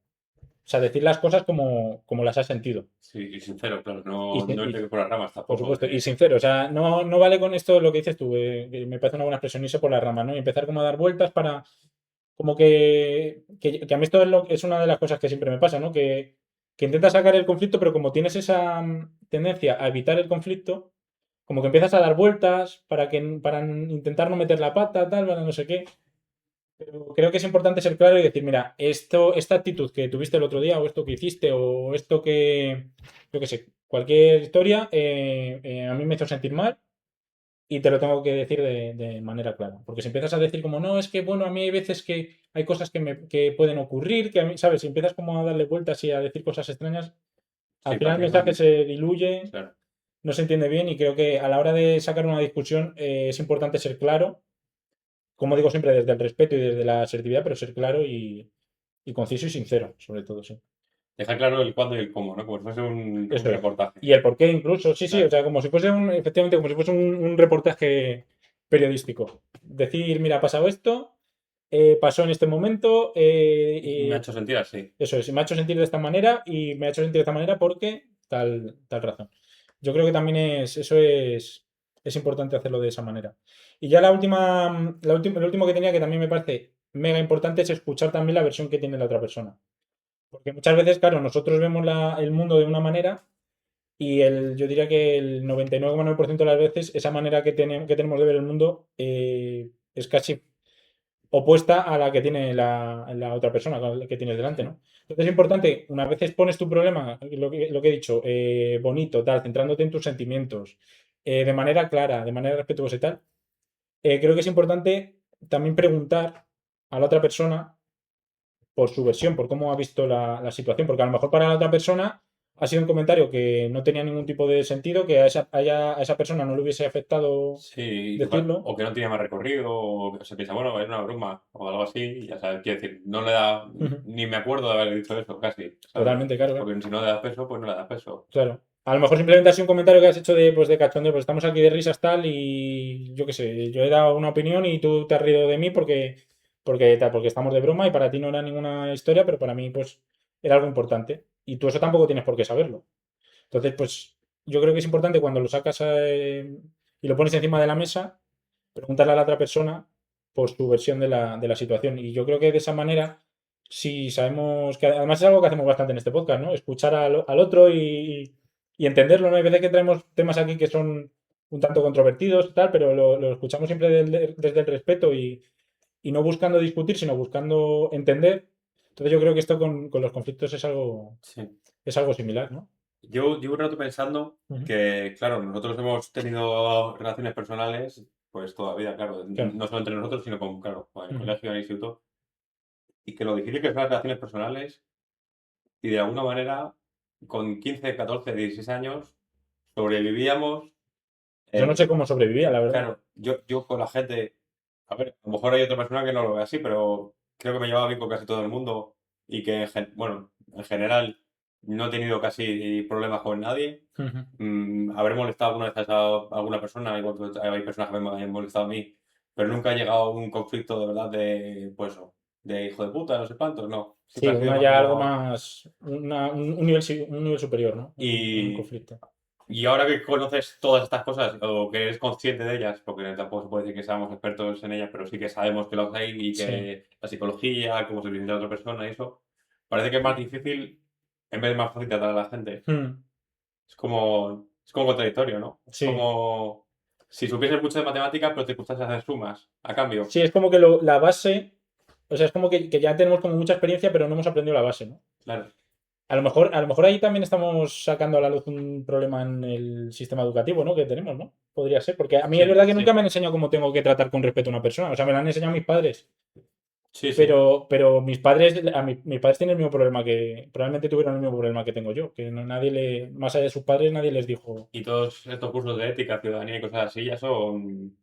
[SPEAKER 1] sea, decir las cosas como las has sentido.
[SPEAKER 2] Sí, y sincero, claro,
[SPEAKER 1] Y,
[SPEAKER 2] no irte por las ramas
[SPEAKER 1] por
[SPEAKER 2] tampoco.
[SPEAKER 1] supuesto, y sincero, o sea, no vale con esto lo que dices tú, que me parece una buena expresión, irse por la rama, ¿no? Y empezar como a dar vueltas para, como que a mí esto es una de las cosas que siempre me pasa, ¿no? Que intentas sacar el conflicto, pero como tienes esa tendencia a evitar el conflicto, como que empiezas a dar vueltas para intentar no meter la pata, tal, para no sé qué. Pero creo que es importante ser claro y decir, mira, esta actitud que tuviste el otro día, o esto que hiciste, o esto que, yo qué sé, cualquier historia, a mí me hizo sentir mal y te lo tengo que decir de manera clara. Porque si empiezas a decir como, no, es que, bueno, a mí hay veces que hay cosas que pueden ocurrir, que a mí, ¿sabes? Si empiezas como a darle vueltas y a decir cosas extrañas, al
[SPEAKER 2] Sí,
[SPEAKER 1] final el
[SPEAKER 2] parece que
[SPEAKER 1] mensaje se diluye,
[SPEAKER 2] claro.
[SPEAKER 1] no se entiende bien y creo que a la hora de sacar una discusión es importante ser claro, como digo siempre, desde el respeto y desde la asertividad, pero ser claro y conciso y sincero, sobre todo, sí.
[SPEAKER 2] Dejar claro el cuándo y el cómo, ¿no? Como si fuese un
[SPEAKER 1] Eso es.
[SPEAKER 2] reportaje.
[SPEAKER 1] Y el porqué incluso, sí, sí, o
[SPEAKER 2] Claro.
[SPEAKER 1] sea, como si fuese efectivamente, como si fuese un reportaje periodístico. Decir, mira, ha pasado esto, pasó en este momento,
[SPEAKER 2] Me ha hecho sentir así.
[SPEAKER 1] eso es, y me ha hecho sentir de esta manera y me ha hecho sentir de esta manera porque tal razón. Yo creo que también es importante hacerlo de esa manera. Y ya lo último que tenía que también me parece mega importante es escuchar también la versión que tiene la otra persona. Porque muchas veces, claro, nosotros vemos el mundo de una manera y yo diría que el 99,9% de las veces esa manera que tenemos de ver el mundo es casi opuesta a la que tiene la otra persona que tienes delante, ¿no? Entonces es importante, una vez expones tu problema, lo que he dicho, bonito, tal, centrándote en tus sentimientos, de manera clara, de manera respetuosa y tal, creo que es importante también preguntar a la otra persona por su versión, por cómo ha visto la situación, porque a lo mejor para la otra persona ha sido un comentario que no tenía ningún tipo de sentido, que a esa persona no le hubiese afectado
[SPEAKER 2] Sí,
[SPEAKER 1] decirlo.
[SPEAKER 2] o que no tiene más recorrido, o que se piensa, bueno, es una broma, o algo así, y ya sabes, quiero decir, no le da,
[SPEAKER 1] Ujú.
[SPEAKER 2] ni me acuerdo de haber dicho eso, casi, ¿sabes?
[SPEAKER 1] Totalmente, claro, claro.
[SPEAKER 2] Porque si no le das peso, pues no le das peso.
[SPEAKER 1] Claro. A lo mejor simplemente ha sido un comentario que has hecho de cachondeo, pues estamos aquí de risas tal y yo qué sé, yo he dado una opinión y tú te has reído de mí porque estamos de broma y para ti no era ninguna historia, pero para mí pues era algo importante. Y tú eso tampoco tienes por qué saberlo. Entonces, pues yo creo que es importante cuando lo sacas y lo pones encima de la mesa, preguntarle a la otra persona por su versión de la situación. Y yo creo que de esa manera, si sabemos que además es algo que hacemos bastante en este podcast, ¿no? Escuchar al otro y entenderlo, ¿no? Hay veces que traemos temas aquí que son un tanto controvertidos y tal, pero lo escuchamos siempre desde el respeto y no buscando discutir, sino buscando entender. Entonces yo creo que esto con los conflictos
[SPEAKER 2] Sí.
[SPEAKER 1] es algo similar, ¿no?
[SPEAKER 2] Yo llevo un rato pensando
[SPEAKER 1] Ujú.
[SPEAKER 2] que, claro, nosotros hemos tenido relaciones personales, pues toda la vida, claro,
[SPEAKER 1] Claro.
[SPEAKER 2] no solo entre nosotros, sino con, claro, con el
[SPEAKER 1] Ujú.
[SPEAKER 2] colegio, en el instituto, y que lo difícil que son las relaciones personales, y de alguna manera, con 15, 14, 16 años, sobrevivíamos.
[SPEAKER 1] Yo no sé
[SPEAKER 2] eh,
[SPEAKER 1] cómo sobrevivía, la verdad.
[SPEAKER 2] claro, yo con la gente, a ver, a lo mejor hay otra persona que no lo ve así, pero creo que me llevaba bien con casi todo el mundo y que, bueno, en general no he tenido casi problemas con nadie.
[SPEAKER 1] Ujú.
[SPEAKER 2] Habré molestado alguna vez a alguna persona, igual que hay personas que me han molestado a mí, pero nunca ha llegado a un conflicto de verdad de, pues, de hijo de puta, no sé cuántos, no. Siempre
[SPEAKER 1] Sí,
[SPEAKER 2] ha sido
[SPEAKER 1] una
[SPEAKER 2] más
[SPEAKER 1] ya algo
[SPEAKER 2] como...
[SPEAKER 1] más, un nivel superior, ¿no? En un
[SPEAKER 2] Y,
[SPEAKER 1] conflicto.
[SPEAKER 2] y ahora que conoces todas estas cosas, o que eres consciente de ellas, porque tampoco se puede decir que seamos expertos en ellas, pero sí que sabemos que las hay y
[SPEAKER 1] Sí.
[SPEAKER 2] que la psicología, cómo se presenta a otra persona y eso, parece que es más difícil en vez de más fácil tratar a la gente.
[SPEAKER 1] Mm,
[SPEAKER 2] Es como contradictorio, ¿no? Es
[SPEAKER 1] sí.
[SPEAKER 2] como si supieses mucho de matemáticas, pero te gustas hacer sumas, a cambio.
[SPEAKER 1] Sí, es como que la base, o sea, es como que ya tenemos como mucha experiencia, pero no hemos aprendido la base, ¿no?
[SPEAKER 2] Claro.
[SPEAKER 1] A lo mejor ahí también estamos sacando a la luz un problema en el sistema educativo, ¿no? Que tenemos, ¿no? Podría ser, porque a mí es
[SPEAKER 2] Sí,
[SPEAKER 1] verdad que nunca
[SPEAKER 2] sí.
[SPEAKER 1] me han enseñado cómo tengo que tratar con respeto a una persona. O sea, me lo han enseñado mis padres.
[SPEAKER 2] Sí, sí.
[SPEAKER 1] Pero mis padres tienen el mismo problema probablemente tuvieron el mismo problema que tengo yo, que más allá de sus padres, nadie les dijo.
[SPEAKER 2] Y todos estos cursos de ética, ciudadanía y cosas así ya son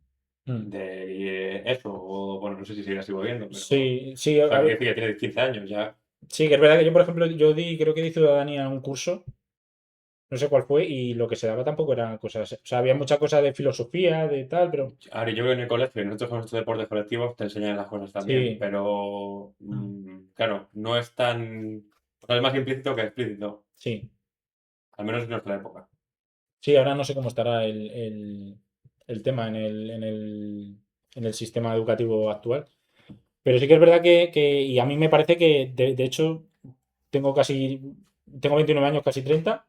[SPEAKER 1] "Mm".
[SPEAKER 2] de eso. O bueno, no sé si seguirá así viendo, pero. O
[SPEAKER 1] Sí, sí,
[SPEAKER 2] sea, que decir que tienes 15 años ya.
[SPEAKER 1] sí, que es verdad que yo, por ejemplo, creo que di ciudadanía en un curso, no sé cuál fue, y lo que se daba tampoco eran cosas, o sea, había mucha cosa de filosofía, de tal, pero
[SPEAKER 2] Ahora, yo creo que en el colegio, y nosotros con estos deportes colectivos te enseñan las cosas también,
[SPEAKER 1] sí.
[SPEAKER 2] pero
[SPEAKER 1] Mm.
[SPEAKER 2] claro, no es tan. O sea, es más implícito que explícito,
[SPEAKER 1] Sí,
[SPEAKER 2] al menos en nuestra época.
[SPEAKER 1] sí, ahora no sé cómo estará el tema en el sistema educativo actual. Pero sí que es verdad y a mí me parece que, de hecho, tengo casi, tengo 29 años, casi 30,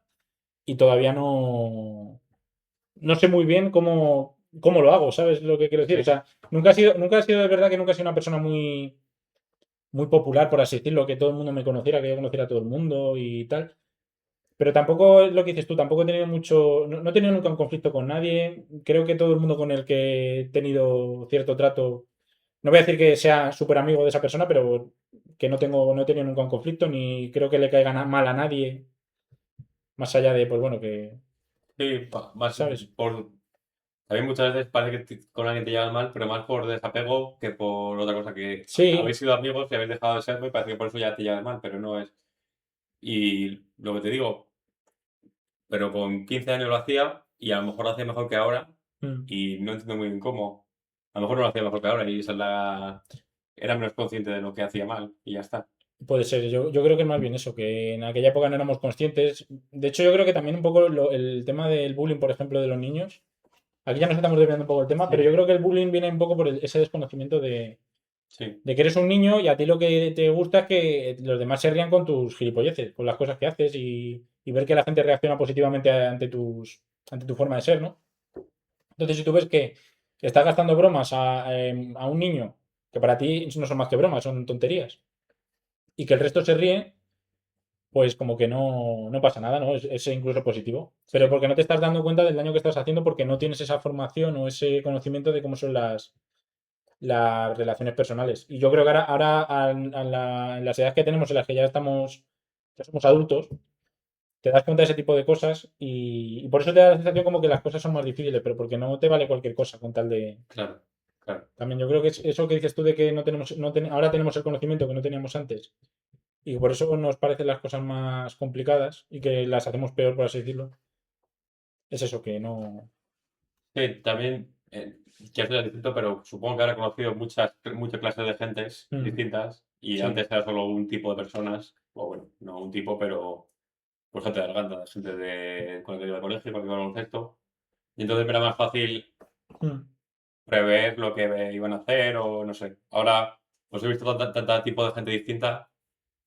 [SPEAKER 1] y todavía no sé muy bien cómo lo hago, ¿sabes lo que quiero decir? O
[SPEAKER 2] Sí,
[SPEAKER 1] sea, nunca he sido de verdad que nunca he sido una persona muy popular, por así decirlo, que todo el mundo me conociera, que yo conociera a todo el mundo y tal. Pero tampoco es lo que dices tú, tampoco he tenido no he tenido nunca un conflicto con nadie. Creo que todo el mundo con el que he tenido cierto trato, no voy a decir que sea súper amigo de esa persona, pero que no he tenido nunca un conflicto, ni creo que le caiga mal a nadie, más allá de, pues bueno,
[SPEAKER 2] sí, más
[SPEAKER 1] ¿sabes?
[SPEAKER 2] por... También muchas veces parece que con alguien te llevas mal, pero más por desapego que por otra cosa, que
[SPEAKER 1] Sí,
[SPEAKER 2] habéis sido amigos y habéis dejado de serlo y parece que por eso ya te llevas mal, pero no es. Y lo que te digo, pero con 15 años lo hacía y a lo mejor lo hacía mejor que ahora
[SPEAKER 1] mm,
[SPEAKER 2] y no entiendo muy bien cómo. A lo mejor no lo hacía mejor que ahora y esa es la... Era menos consciente de lo que hacía mal y ya está.
[SPEAKER 1] puede ser. Yo creo que es más bien eso, que en aquella época no éramos conscientes. De hecho, yo creo que también un poco el tema del bullying, por ejemplo, de los niños. Aquí ya nos estamos desviando un poco del tema, pero
[SPEAKER 2] Sí,
[SPEAKER 1] yo creo que el bullying viene un poco por ese desconocimiento
[SPEAKER 2] sí,
[SPEAKER 1] de que eres un niño y a ti lo que te gusta es que los demás se rían con tus gilipolleces, con las cosas que haces y ver que la gente reacciona positivamente ante tu forma de ser, ¿no? Entonces, si tú ves que estás gastando bromas a un niño, que para ti no son más que bromas, son tonterías, y que el resto se ríe, pues como que no pasa nada, ¿no? Es incluso positivo. Pero
[SPEAKER 2] sí,
[SPEAKER 1] porque no te estás dando cuenta del daño que estás haciendo porque no tienes esa formación o ese conocimiento de cómo son las relaciones personales. Y yo creo que ahora en las edades que tenemos, en las que ya somos adultos, te das cuenta de ese tipo de cosas y por eso te da la sensación como que las cosas son más difíciles, pero porque no te vale cualquier cosa con tal de...
[SPEAKER 2] claro, claro.
[SPEAKER 1] También yo creo que es eso que dices tú de que ahora tenemos el conocimiento que no teníamos antes y por eso nos parecen las cosas más complicadas y que las hacemos peor, por así decirlo. Es eso que no...
[SPEAKER 2] Sí, también, ya estoy distinto, pero supongo que ahora he conocido muchas clases de gentes
[SPEAKER 1] Mm,
[SPEAKER 2] distintas y
[SPEAKER 1] sí.
[SPEAKER 2] antes era solo un tipo de personas, o bueno, no un tipo, pero pues gente de garganta, gente con la que iba al colegio, con la que iba al baloncesto. Y entonces me era más fácil
[SPEAKER 1] Mm,
[SPEAKER 2] prever lo que iban a hacer o no sé. Ahora pues he visto tanta tipo de gente distinta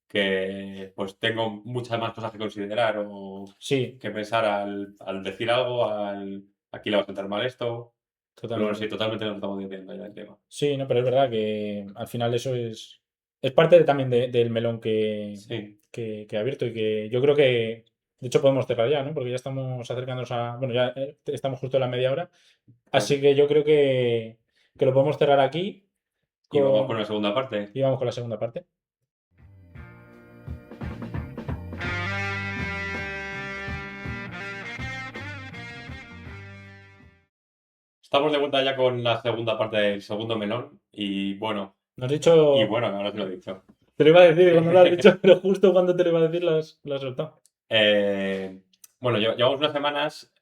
[SPEAKER 2] que pues tengo muchas más cosas que considerar o
[SPEAKER 1] sí,
[SPEAKER 2] que pensar al decir algo, aquí le va a sentar mal esto. Pero bueno, sí,
[SPEAKER 1] totalmente.
[SPEAKER 2] totalmente nos estamos diciendo ya el tema.
[SPEAKER 1] Sí, no, pero es verdad que al final eso es parte también del melón
[SPEAKER 2] Sí,
[SPEAKER 1] que he abierto y que yo creo que, de hecho, podemos cerrar ya, ¿no? Porque ya estamos acercándonos bueno, ya estamos justo en la media hora.
[SPEAKER 2] claro.
[SPEAKER 1] Así que yo creo que lo podemos cerrar aquí
[SPEAKER 2] Y vamos con la
[SPEAKER 1] con,
[SPEAKER 2] segunda parte.
[SPEAKER 1] y vamos con la segunda parte.
[SPEAKER 2] Estamos de vuelta ya con la segunda parte del segundo melón.
[SPEAKER 1] Nos has
[SPEAKER 2] Y
[SPEAKER 1] dicho,
[SPEAKER 2] bueno, ahora te lo he dicho.
[SPEAKER 1] te lo iba a decir y cuando lo has dicho, pero justo cuando te lo iba a decir lo has soltado.
[SPEAKER 2] Eh, bueno, llevamos unas semanas.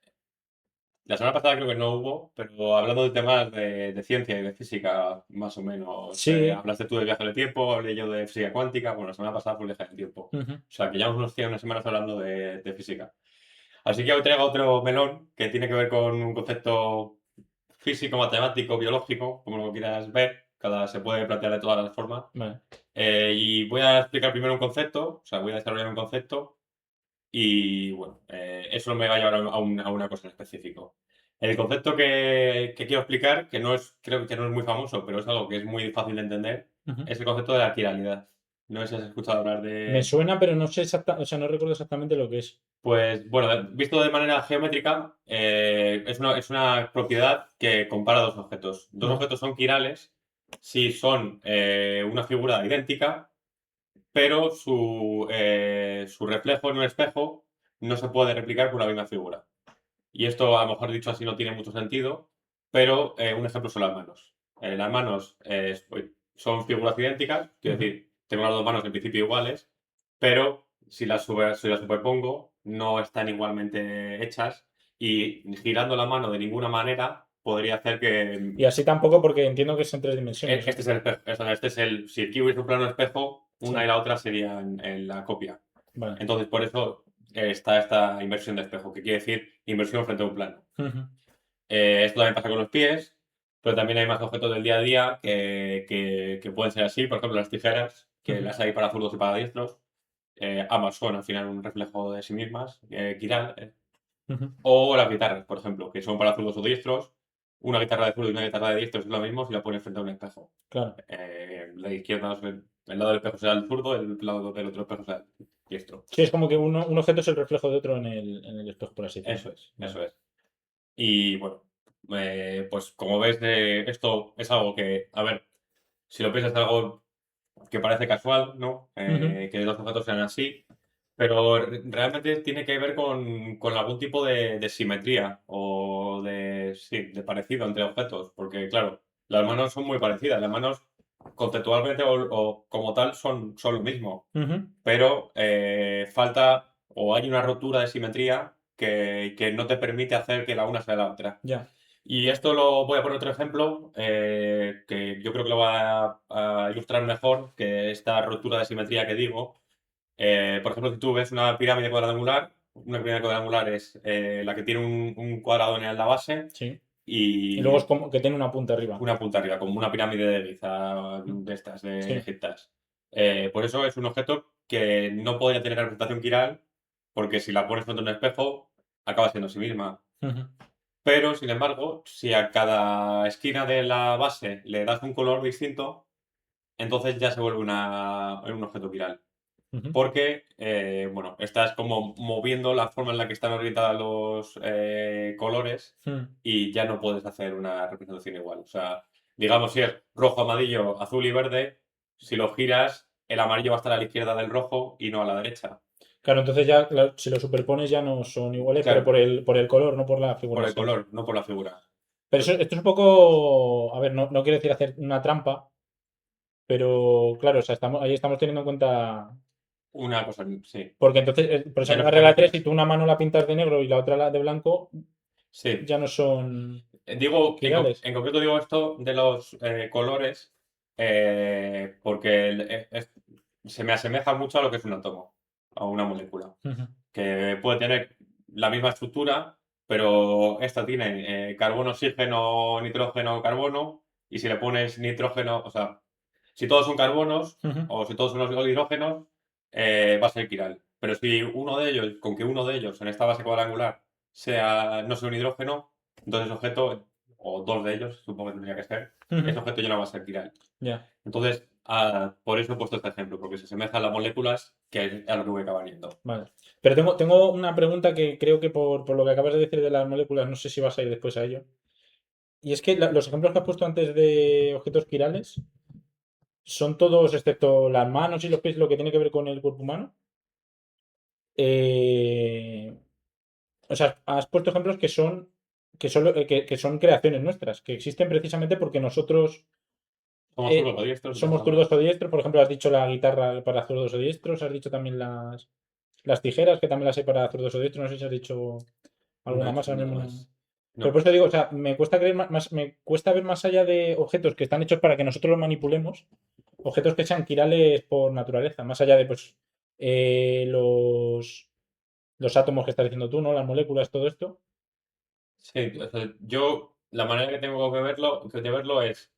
[SPEAKER 2] La semana pasada creo que no hubo, pero hablando de temas de ciencia y de física, más o menos.
[SPEAKER 1] Sí,
[SPEAKER 2] Hablaste tú del viaje del tiempo, hablé yo de física cuántica. Bueno, la semana pasada fue el viaje del tiempo.
[SPEAKER 1] ujú,
[SPEAKER 2] O sea, que llevamos unas semanas hablando de física. Así que hoy traigo otro melón que tiene que ver con un concepto físico, matemático, biológico, como lo quieras ver. Se puede plantear de todas las formas.
[SPEAKER 1] vale.
[SPEAKER 2] Y voy a explicar primero un concepto, o sea, voy a desarrollar un concepto y bueno, eso me va a llevar a una cosa en específico. El concepto que quiero explicar, creo que no es muy famoso, pero es algo que es muy fácil de entender,
[SPEAKER 1] Ujú.
[SPEAKER 2] es el concepto de la quiralidad. No sé si has escuchado hablar
[SPEAKER 1] Me
[SPEAKER 2] de...
[SPEAKER 1] suena, pero no sé o sea, no recuerdo exactamente lo que es.
[SPEAKER 2] Pues bueno, visto de manera geométrica, es una propiedad que compara dos objetos. Dos
[SPEAKER 1] Ujú,
[SPEAKER 2] objetos son quirales si son una figura idéntica, pero su reflejo en un espejo no se puede replicar por la misma figura. Y esto, a lo mejor dicho así, no tiene mucho sentido, pero un ejemplo son las manos. Las manos son figuras idénticas, quiero
[SPEAKER 1] ujú.
[SPEAKER 2] decir, tengo las dos manos en principio iguales, pero si las superpongo, no están igualmente hechas y girando la mano de ninguna manera podría hacer que
[SPEAKER 1] Y así tampoco porque entiendo que es en tres dimensiones, ¿no?
[SPEAKER 2] este es el espejo. O sea, si aquí hubiese un plano espejo, una y
[SPEAKER 1] Sí.
[SPEAKER 2] la otra serían en la copia.
[SPEAKER 1] Vale.
[SPEAKER 2] Entonces, por eso está esta inversión de espejo, que quiere decir inversión frente a un plano.
[SPEAKER 1] Ujú.
[SPEAKER 2] Esto también pasa con los pies, pero también hay más objetos del día a día que pueden ser así. Por ejemplo, las tijeras, que
[SPEAKER 1] Ujú.
[SPEAKER 2] las hay para zurdos y para diestros. Ambas son al final un reflejo de sí mismas, quiral.
[SPEAKER 1] Ujú.
[SPEAKER 2] O las guitarras, por ejemplo, que son para zurdos o diestros. Una guitarra de zurdo y una guitarra de diestros es lo mismo si la pones frente a un espejo.
[SPEAKER 1] Claro.
[SPEAKER 2] La izquierda, el lado del espejo será el zurdo, el lado del otro espejo será el diestro.
[SPEAKER 1] Sí, es como que un objeto es el reflejo de otro en el espejo, por así decirlo.
[SPEAKER 2] Eso es,
[SPEAKER 1] Vale.
[SPEAKER 2] eso es. Y bueno, pues como ves, esto es algo que, a ver, si lo piensas, es algo que parece casual, ¿no?
[SPEAKER 1] Ujú.
[SPEAKER 2] Que los objetos sean así, pero realmente tiene que ver con algún tipo de simetría o sí, de parecido entre objetos, porque claro, las manos son muy parecidas, las manos conceptualmente o como tal son lo mismo,
[SPEAKER 1] Ujú.
[SPEAKER 2] pero falta o hay una rotura de simetría que no te permite hacer que la una sea la otra.
[SPEAKER 1] Ya.
[SPEAKER 2] Y esto lo voy a poner otro ejemplo que yo creo que lo va a ilustrar mejor que esta rotura de simetría que digo. Por ejemplo, si tú ves una pirámide cuadrangular es la que tiene un cuadrado en la base
[SPEAKER 1] Sí. Y luego es
[SPEAKER 2] y
[SPEAKER 1] como que tiene una punta arriba.
[SPEAKER 2] una punta arriba, como una pirámide de Giza de estas, de
[SPEAKER 1] Sí.
[SPEAKER 2] egiptas. Por eso es un objeto que no podría tener representación quiral, porque si la pones frente a un espejo, acaba siendo sí misma.
[SPEAKER 1] Ujú.
[SPEAKER 2] Pero, sin embargo, si a cada esquina de la base le das un color distinto, entonces ya se vuelve un objeto quiral.
[SPEAKER 1] Ujú.
[SPEAKER 2] Porque, bueno, estás como moviendo la forma en la que están orientados los colores
[SPEAKER 1] Mm.
[SPEAKER 2] y ya no puedes hacer una representación igual. O sea, digamos, si es rojo, amarillo, azul y verde, si lo giras, el amarillo va a estar a la izquierda del rojo y no a la derecha.
[SPEAKER 1] Claro, entonces ya, claro, si lo superpones ya no son iguales, pero
[SPEAKER 2] Claro,
[SPEAKER 1] por el color, no por la figura
[SPEAKER 2] por
[SPEAKER 1] en
[SPEAKER 2] el
[SPEAKER 1] sí.
[SPEAKER 2] color, no por la figura.
[SPEAKER 1] Pero esto es un poco. A ver, no quiero decir hacer una trampa, pero claro, o sea, ahí estamos teniendo en cuenta.
[SPEAKER 2] Una cosa, sí.
[SPEAKER 1] Porque entonces, por esa
[SPEAKER 2] Ya no
[SPEAKER 1] misma
[SPEAKER 2] se
[SPEAKER 1] regla de tres,
[SPEAKER 2] permite.
[SPEAKER 1] si tú una mano la pintas de negro y la otra la de blanco,
[SPEAKER 2] Sí.
[SPEAKER 1] ya no son
[SPEAKER 2] Digo,
[SPEAKER 1] quirales.
[SPEAKER 2] en concreto digo esto de los colores porque se me asemeja mucho a lo que es un átomo, a una molécula,
[SPEAKER 1] Ujú.
[SPEAKER 2] que puede tener la misma estructura, pero esta tiene carbono, oxígeno, nitrógeno, carbono, y si le pones nitrógeno, o sea, si todos son carbonos
[SPEAKER 1] Ujú.
[SPEAKER 2] o si todos son hidrógenos, va a ser quiral. Pero si uno de ellos, con que uno de ellos en esta base cuadrangular no sea un hidrógeno, entonces ese objeto, o dos de ellos, supongo que tendría que ser,
[SPEAKER 1] Ujú.
[SPEAKER 2] ese objeto ya no va a ser quiral.
[SPEAKER 1] Ya,
[SPEAKER 2] Entonces, por eso he puesto este ejemplo, porque se asemeja a las moléculas que es a lo que voy a acabar yendo.
[SPEAKER 1] vale. Pero tengo una pregunta que creo que por lo que acabas de decir de las moléculas, no sé si vas a ir después a ello. Y es que los ejemplos que has puesto antes de objetos quirales son todos, excepto las manos y los pies, lo que tiene que ver con el cuerpo humano. Eh, o sea, has puesto ejemplos que son creaciones nuestras, que existen precisamente porque nosotros
[SPEAKER 2] Somos zurdos o diestros,
[SPEAKER 1] somos
[SPEAKER 2] empezando.
[SPEAKER 1] zurdos o diestros. Por ejemplo, has dicho la guitarra para zurdos o diestros, has dicho también las tijeras, que también las hay para zurdos o diestros. No sé si has dicho
[SPEAKER 2] No he
[SPEAKER 1] alguna más.
[SPEAKER 2] hecho
[SPEAKER 1] Ahora
[SPEAKER 2] nada
[SPEAKER 1] mismo
[SPEAKER 2] más.
[SPEAKER 1] Pero
[SPEAKER 2] No.
[SPEAKER 1] por eso digo, o sea, me cuesta creer me cuesta ver más allá de objetos que están hechos para que nosotros los manipulemos, objetos que sean quirales por naturaleza, más allá de pues eh, los, los átomos que estás diciendo tú, ¿no? Las moléculas, todo esto.
[SPEAKER 2] Sí, o sea, yo la manera que tengo de verlo es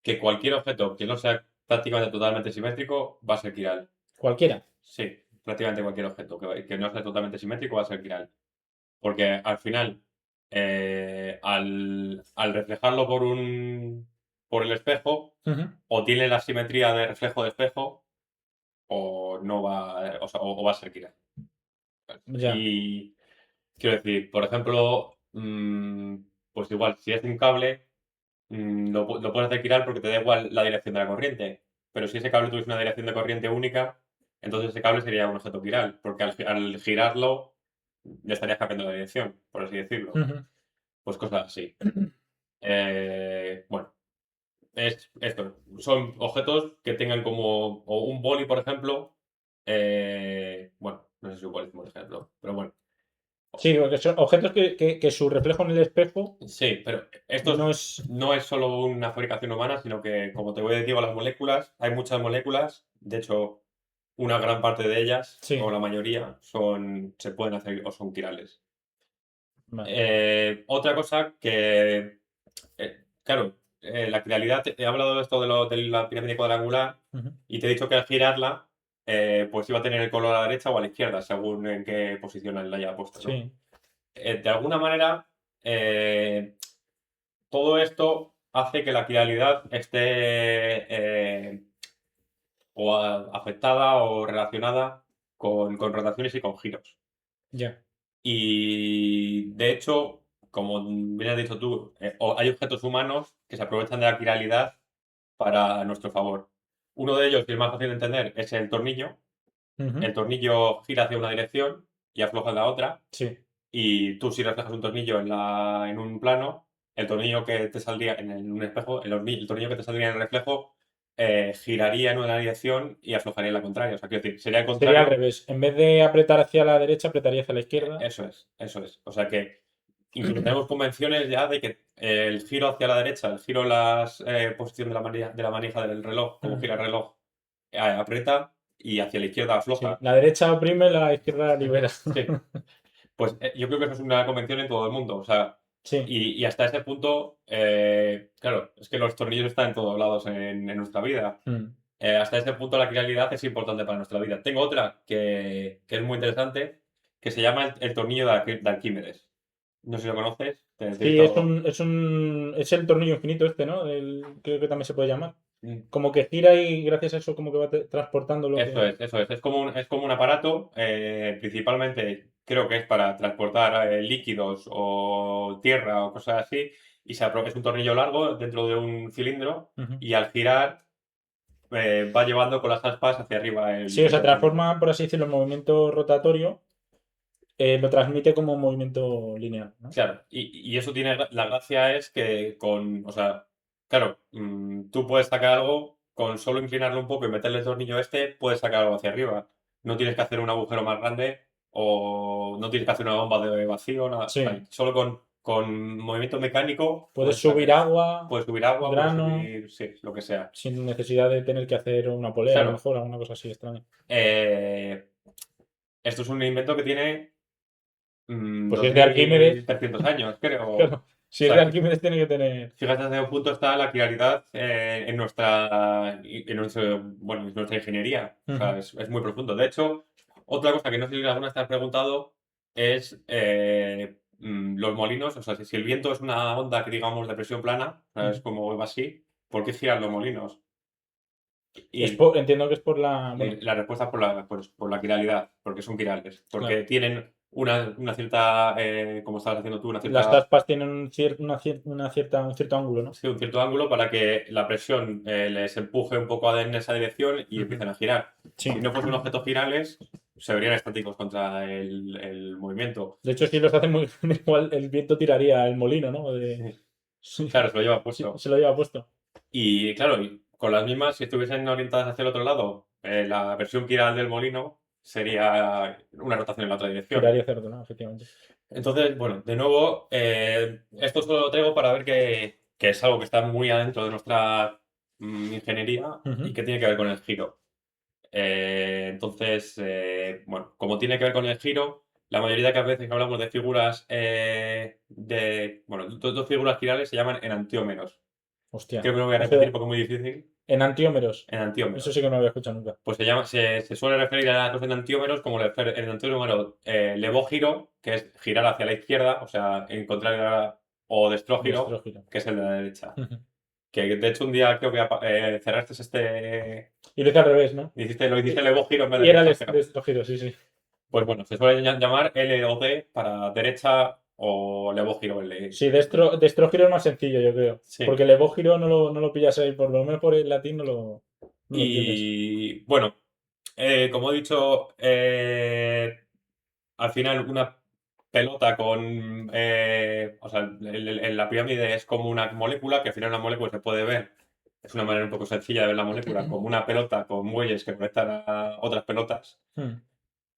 [SPEAKER 2] que cualquier objeto que no sea prácticamente totalmente simétrico va a ser quiral.
[SPEAKER 1] Cualquiera.
[SPEAKER 2] Sí, prácticamente cualquier objeto que no sea totalmente simétrico va a ser quiral. Porque al final, al reflejarlo por el espejo,
[SPEAKER 1] Ujú.
[SPEAKER 2] o tiene la simetría de reflejo de espejo, o no va, o sea, o va a ser quiral.
[SPEAKER 1] Ya.
[SPEAKER 2] Y quiero decir, por ejemplo, pues igual, si es un cable, lo puedes hacer girar porque te da igual la dirección de la corriente. Pero si ese cable tuviese una dirección de corriente única, entonces ese cable sería un objeto quiral, porque al girarlo le estarías cambiando la dirección, por así decirlo.
[SPEAKER 1] Ujú.
[SPEAKER 2] Pues cosas así. Bueno, es esto. Son objetos que tengan como o un boli, por ejemplo. Bueno, no sé si un boli es un buen ejemplo, pero bueno.
[SPEAKER 1] Sí, porque son objetos que su reflejo en el espejo
[SPEAKER 2] Sí, pero
[SPEAKER 1] no
[SPEAKER 2] esto
[SPEAKER 1] es.
[SPEAKER 2] no es solo una fabricación humana, sino que, como te voy a decir, las moléculas, hay muchas moléculas. De hecho, una gran parte de ellas,
[SPEAKER 1] Sí.
[SPEAKER 2] o la mayoría, se pueden hacer o son quirales.
[SPEAKER 1] Vale.
[SPEAKER 2] Otra cosa que, claro, la quiralidad, he hablado de esto de la pirámide cuadrangular
[SPEAKER 1] Ujú.
[SPEAKER 2] y te he dicho que al girarla, pues iba a tener el color a la derecha o a la izquierda, según en qué posición la haya puesto, ¿no?
[SPEAKER 1] Sí.
[SPEAKER 2] De alguna manera, todo esto hace que la quiralidad esté afectada o relacionada con rotaciones y con giros.
[SPEAKER 1] Ya.
[SPEAKER 2] Y de hecho, como bien has dicho tú, hay objetos humanos que se aprovechan de la quiralidad para nuestro favor. Uno de ellos, que es más fácil de entender, es el tornillo.
[SPEAKER 1] Ujú.
[SPEAKER 2] El tornillo gira hacia una dirección y afloja en la otra.
[SPEAKER 1] Sí.
[SPEAKER 2] Y tú, si reflejas un tornillo en un plano, el tornillo que te saldría en un espejo, el tornillo que te saldría en el reflejo, giraría en una dirección y aflojaría en la contraria. O sea, quiero decir, sería el
[SPEAKER 1] Sería al
[SPEAKER 2] contrario.
[SPEAKER 1] revés. En vez de apretar hacia la derecha, apretaría hacia la izquierda.
[SPEAKER 2] Eso es, eso es. O sea que incluso tenemos convenciones ya de que el giro hacia la derecha, el giro en la posición de la manija del reloj, como
[SPEAKER 1] Ujú.
[SPEAKER 2] gira el reloj, aprieta y hacia la izquierda
[SPEAKER 1] Sí.
[SPEAKER 2] afloja.
[SPEAKER 1] La derecha oprime, la izquierda libera.
[SPEAKER 2] Sí. Pues yo creo que eso es una convención en todo el mundo. O sea,
[SPEAKER 1] Sí.
[SPEAKER 2] y hasta ese punto, claro, es que los tornillos están en todos lados en nuestra vida.
[SPEAKER 1] Mm.
[SPEAKER 2] Hasta ese punto la realidad es importante para nuestra vida. Tengo otra que es muy interesante, que se llama el tornillo de Arquímedes. No sé si lo conoces. Te he
[SPEAKER 1] Sí,
[SPEAKER 2] visto.
[SPEAKER 1] es el tornillo infinito este, ¿no? Creo que también se puede llamar.
[SPEAKER 2] Mm,
[SPEAKER 1] Como que gira y gracias a eso como que va transportando lo
[SPEAKER 2] Eso
[SPEAKER 1] que...
[SPEAKER 2] es, eso es. Es como un aparato, principalmente creo que es para transportar líquidos o tierra o cosas así, y es un tornillo largo dentro de un cilindro
[SPEAKER 1] Ujú.
[SPEAKER 2] y al girar va llevando con las aspas hacia arriba
[SPEAKER 1] Sí, o
[SPEAKER 2] el
[SPEAKER 1] sea,
[SPEAKER 2] tornillo.
[SPEAKER 1] transforma, por así decirlo, el movimiento rotatorio, lo transmite como un movimiento lineal, ¿no?
[SPEAKER 2] Claro, y eso tiene, la gracia es que o sea, claro, tú puedes sacar algo, con solo inclinarlo un poco y meterle el tornillo puedes sacar algo hacia arriba. No tienes que hacer un agujero más grande o no tienes que hacer una bomba de vacío, nada. O sea,
[SPEAKER 1] Sí,
[SPEAKER 2] solo con movimiento mecánico
[SPEAKER 1] puedes subir agua,
[SPEAKER 2] puedes subir agua, puedes
[SPEAKER 1] grano,
[SPEAKER 2] subir, sí, lo que sea.
[SPEAKER 1] sin necesidad de tener que hacer una polea, a lo
[SPEAKER 2] Claro,
[SPEAKER 1] mejor, alguna cosa así extraña.
[SPEAKER 2] eh, esto es un invento que tiene
[SPEAKER 1] Pues si es de Arquímedes,
[SPEAKER 2] 2300 años, creo. O
[SPEAKER 1] claro, si es de
[SPEAKER 2] sea,
[SPEAKER 1] Arquímedes tiene que tener...
[SPEAKER 2] fíjate hasta qué punto está la claridad bueno, en nuestra ingeniería. O
[SPEAKER 1] Ujú.
[SPEAKER 2] sea, es muy profundo. De hecho, otra cosa que no sé si alguna vez te has preguntado es los molinos. O sea, si el viento es una onda que digamos de presión plana, o sea, es
[SPEAKER 1] Ujú.
[SPEAKER 2] como va así, ¿por qué giran los molinos?
[SPEAKER 1] Es
[SPEAKER 2] Y
[SPEAKER 1] entiendo que es por la... Bueno,
[SPEAKER 2] la respuesta es por la quiralidad, porque son quirales. Porque
[SPEAKER 1] claro.
[SPEAKER 2] tienen una cierta, como estabas haciendo tú, una
[SPEAKER 1] Las
[SPEAKER 2] cierta.
[SPEAKER 1] aspas tienen un cierto ángulo, ¿no?
[SPEAKER 2] Sí, un cierto ángulo para que la presión les empuje un poco en esa dirección y
[SPEAKER 1] Ujú.
[SPEAKER 2] empiecen a girar.
[SPEAKER 1] Sí.
[SPEAKER 2] Si no fuesen objetos girales, se verían estáticos contra el movimiento.
[SPEAKER 1] De hecho, si los hace muy igual, el viento tiraría el molino, ¿no?
[SPEAKER 2] Sí.
[SPEAKER 1] Sí,
[SPEAKER 2] Claro, se lo lleva
[SPEAKER 1] sí,
[SPEAKER 2] puesto.
[SPEAKER 1] se lo lleva puesto.
[SPEAKER 2] Y claro, y con las mismas, si estuviesen orientadas hacia el otro lado, la versión quiral del molino sería una rotación en la otra dirección.
[SPEAKER 1] Giraría cerdo, ¿no? Efectivamente.
[SPEAKER 2] Entonces, bueno, de nuevo, esto solo lo traigo para ver que es algo que está muy adentro de nuestra ingeniería y
[SPEAKER 1] Ujú.
[SPEAKER 2] que tiene que ver con el giro. Entonces, bueno, como tiene que ver con el giro, la mayoría de veces que hablamos de figuras bueno, dos figuras girales se llaman enantiómeros.
[SPEAKER 1] Hostia.
[SPEAKER 2] Creo que no voy a
[SPEAKER 1] Eso
[SPEAKER 2] repetir porque es muy difícil.
[SPEAKER 1] enantiómeros. Eso sí
[SPEAKER 2] Enantiómeros.
[SPEAKER 1] que no lo había escuchado nunca.
[SPEAKER 2] Pues se suele referir a los enantiómeros como el enantiómero levógiro, que es girar hacia la izquierda, o sea, en contrario o
[SPEAKER 1] De
[SPEAKER 2] destrógiro,
[SPEAKER 1] estrógiro.
[SPEAKER 2] que es el de la derecha.
[SPEAKER 1] Ujú.
[SPEAKER 2] Que de hecho un día creo que cerraste
[SPEAKER 1] Y lo hice al revés, ¿no?
[SPEAKER 2] lo hiciste
[SPEAKER 1] Y,
[SPEAKER 2] levógiro en vez
[SPEAKER 1] y
[SPEAKER 2] de
[SPEAKER 1] era el
[SPEAKER 2] destrógiro.
[SPEAKER 1] estrógiro, sí, sí.
[SPEAKER 2] Pues bueno, se suele llamar L o D para derecha o levógiro L.
[SPEAKER 1] Sí, destrógiro es más sencillo, yo creo.
[SPEAKER 2] Sí.
[SPEAKER 1] Porque el evógiro no lo pillas ahí, por lo menos por el latín no lo entiendes.
[SPEAKER 2] Y bueno, como he dicho, al final una pelota o sea, la pirámide es como una molécula, que al final una molécula se puede ver. Es una manera un poco sencilla de ver la molécula, como una pelota con muelles que conectan a otras pelotas.
[SPEAKER 1] Mm.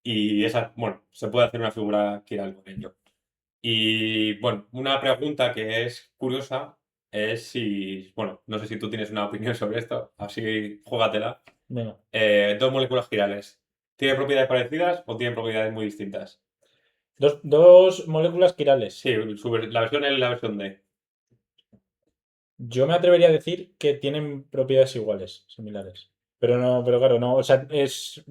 [SPEAKER 2] Y esa, bueno, se puede hacer una figura quiral con ello. Y bueno, una pregunta que es curiosa es si, bueno, no sé si tú tienes una opinión sobre esto, así juégatela.
[SPEAKER 1] Venga.
[SPEAKER 2] Dos moléculas quirales. ¿Tienen propiedades parecidas o tienen propiedades muy distintas?
[SPEAKER 1] Dos moléculas quirales.
[SPEAKER 2] Sí, la versión L y la versión D.
[SPEAKER 1] Yo me atrevería a decir que tienen propiedades iguales, similares. Pero no, pero claro, no. O sea, es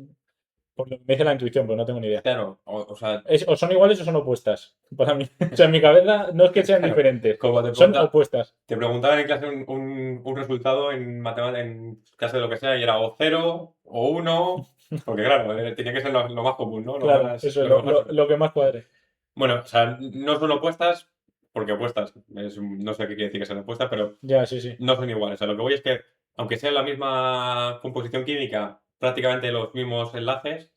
[SPEAKER 1] por lo que me dice la intuición, pero no tengo ni idea.
[SPEAKER 2] Claro, o sea,
[SPEAKER 1] O son iguales o son opuestas. Para mí. O sea, en mi cabeza no es que sean
[SPEAKER 2] claro,
[SPEAKER 1] diferentes.
[SPEAKER 2] como
[SPEAKER 1] Son opuestas.
[SPEAKER 2] te preguntaban en clase un resultado en matemáticas, en clase de lo que sea, y era o 0 o 1, porque claro, tenía que ser lo más común, ¿no?
[SPEAKER 1] Claro, eso es
[SPEAKER 2] Lo que más
[SPEAKER 1] lo que más cuadre.
[SPEAKER 2] Bueno, o sea, no son opuestas, porque opuestas, no sé qué quiere decir que sean opuestas, pero
[SPEAKER 1] Ya, sí, sí.
[SPEAKER 2] no son iguales. A lo que voy es que, aunque sea la misma composición química, prácticamente los mismos enlaces,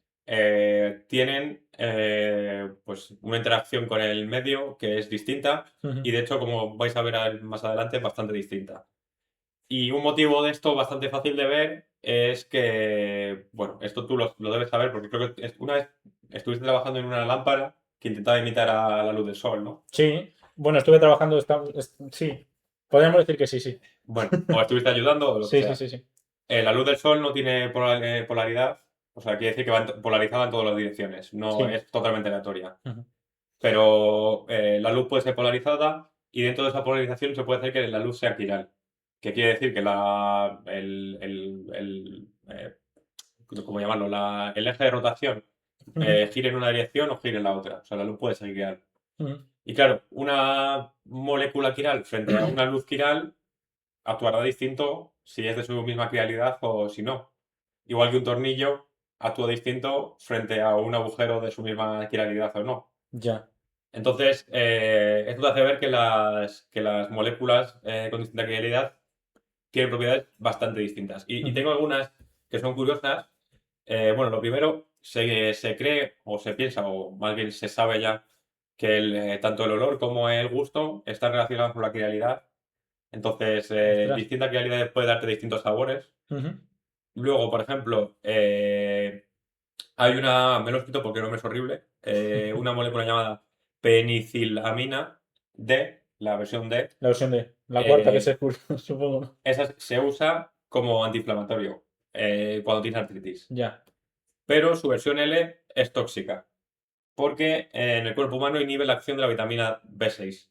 [SPEAKER 2] tienen pues una interacción con el medio que es distinta
[SPEAKER 1] Ujú.
[SPEAKER 2] y de hecho, como vais a ver más adelante, bastante distinta. Y un motivo de esto bastante fácil de ver es que, bueno, esto tú lo debes saber porque creo que una vez estuviste trabajando en una lámpara que intentaba imitar a la luz del sol, ¿no?
[SPEAKER 1] Sí. Bueno, estuve trabajando. Sí. Podríamos decir que sí, sí.
[SPEAKER 2] Bueno, o estuviste ayudando o lo que
[SPEAKER 1] Sí, sí,
[SPEAKER 2] sea.
[SPEAKER 1] sí, sí.
[SPEAKER 2] La luz del sol no tiene polaridad, o sea, quiere decir que va polarizada en todas las direcciones, no
[SPEAKER 1] Sí.
[SPEAKER 2] es totalmente aleatoria.
[SPEAKER 1] Ujú.
[SPEAKER 2] Pero la luz puede ser polarizada y dentro de esa polarización se puede hacer que la luz sea quiral, que quiere decir que ¿cómo llamarlo? El eje de rotación
[SPEAKER 1] Ujú.
[SPEAKER 2] gire en una dirección o gire en la otra, o sea, la luz puede ser quiral.
[SPEAKER 1] Ujú.
[SPEAKER 2] Y claro, una molécula quiral frente a una luz quiral actuará distinto si es de su misma quiralidad o si no. Igual que un tornillo actúa distinto frente a un agujero de su misma quiralidad o no.
[SPEAKER 1] Ya.
[SPEAKER 2] Entonces, esto te hace ver que las moléculas con distinta quiralidad tienen propiedades bastante distintas. Y
[SPEAKER 1] Ujú.
[SPEAKER 2] tengo algunas que son curiosas. Bueno, lo primero, se cree o se piensa, o más bien se sabe ya, que tanto el olor como el gusto están relacionados con la quiralidad. Entonces,
[SPEAKER 1] Ostras.
[SPEAKER 2] distintas quiralidades puede darte distintos sabores.
[SPEAKER 1] Ujú.
[SPEAKER 2] Luego, por ejemplo, me lo he escrito porque no me es horrible, una molécula llamada penicilamina D, la versión D,
[SPEAKER 1] La versión de. La cuarta que
[SPEAKER 2] eh,
[SPEAKER 1] se cursa, supongo, ¿no?
[SPEAKER 2] esa se usa como antiinflamatorio cuando tienes artritis.
[SPEAKER 1] Ya.
[SPEAKER 2] Pero su versión L es tóxica porque en el cuerpo humano inhibe la acción de la vitamina B6.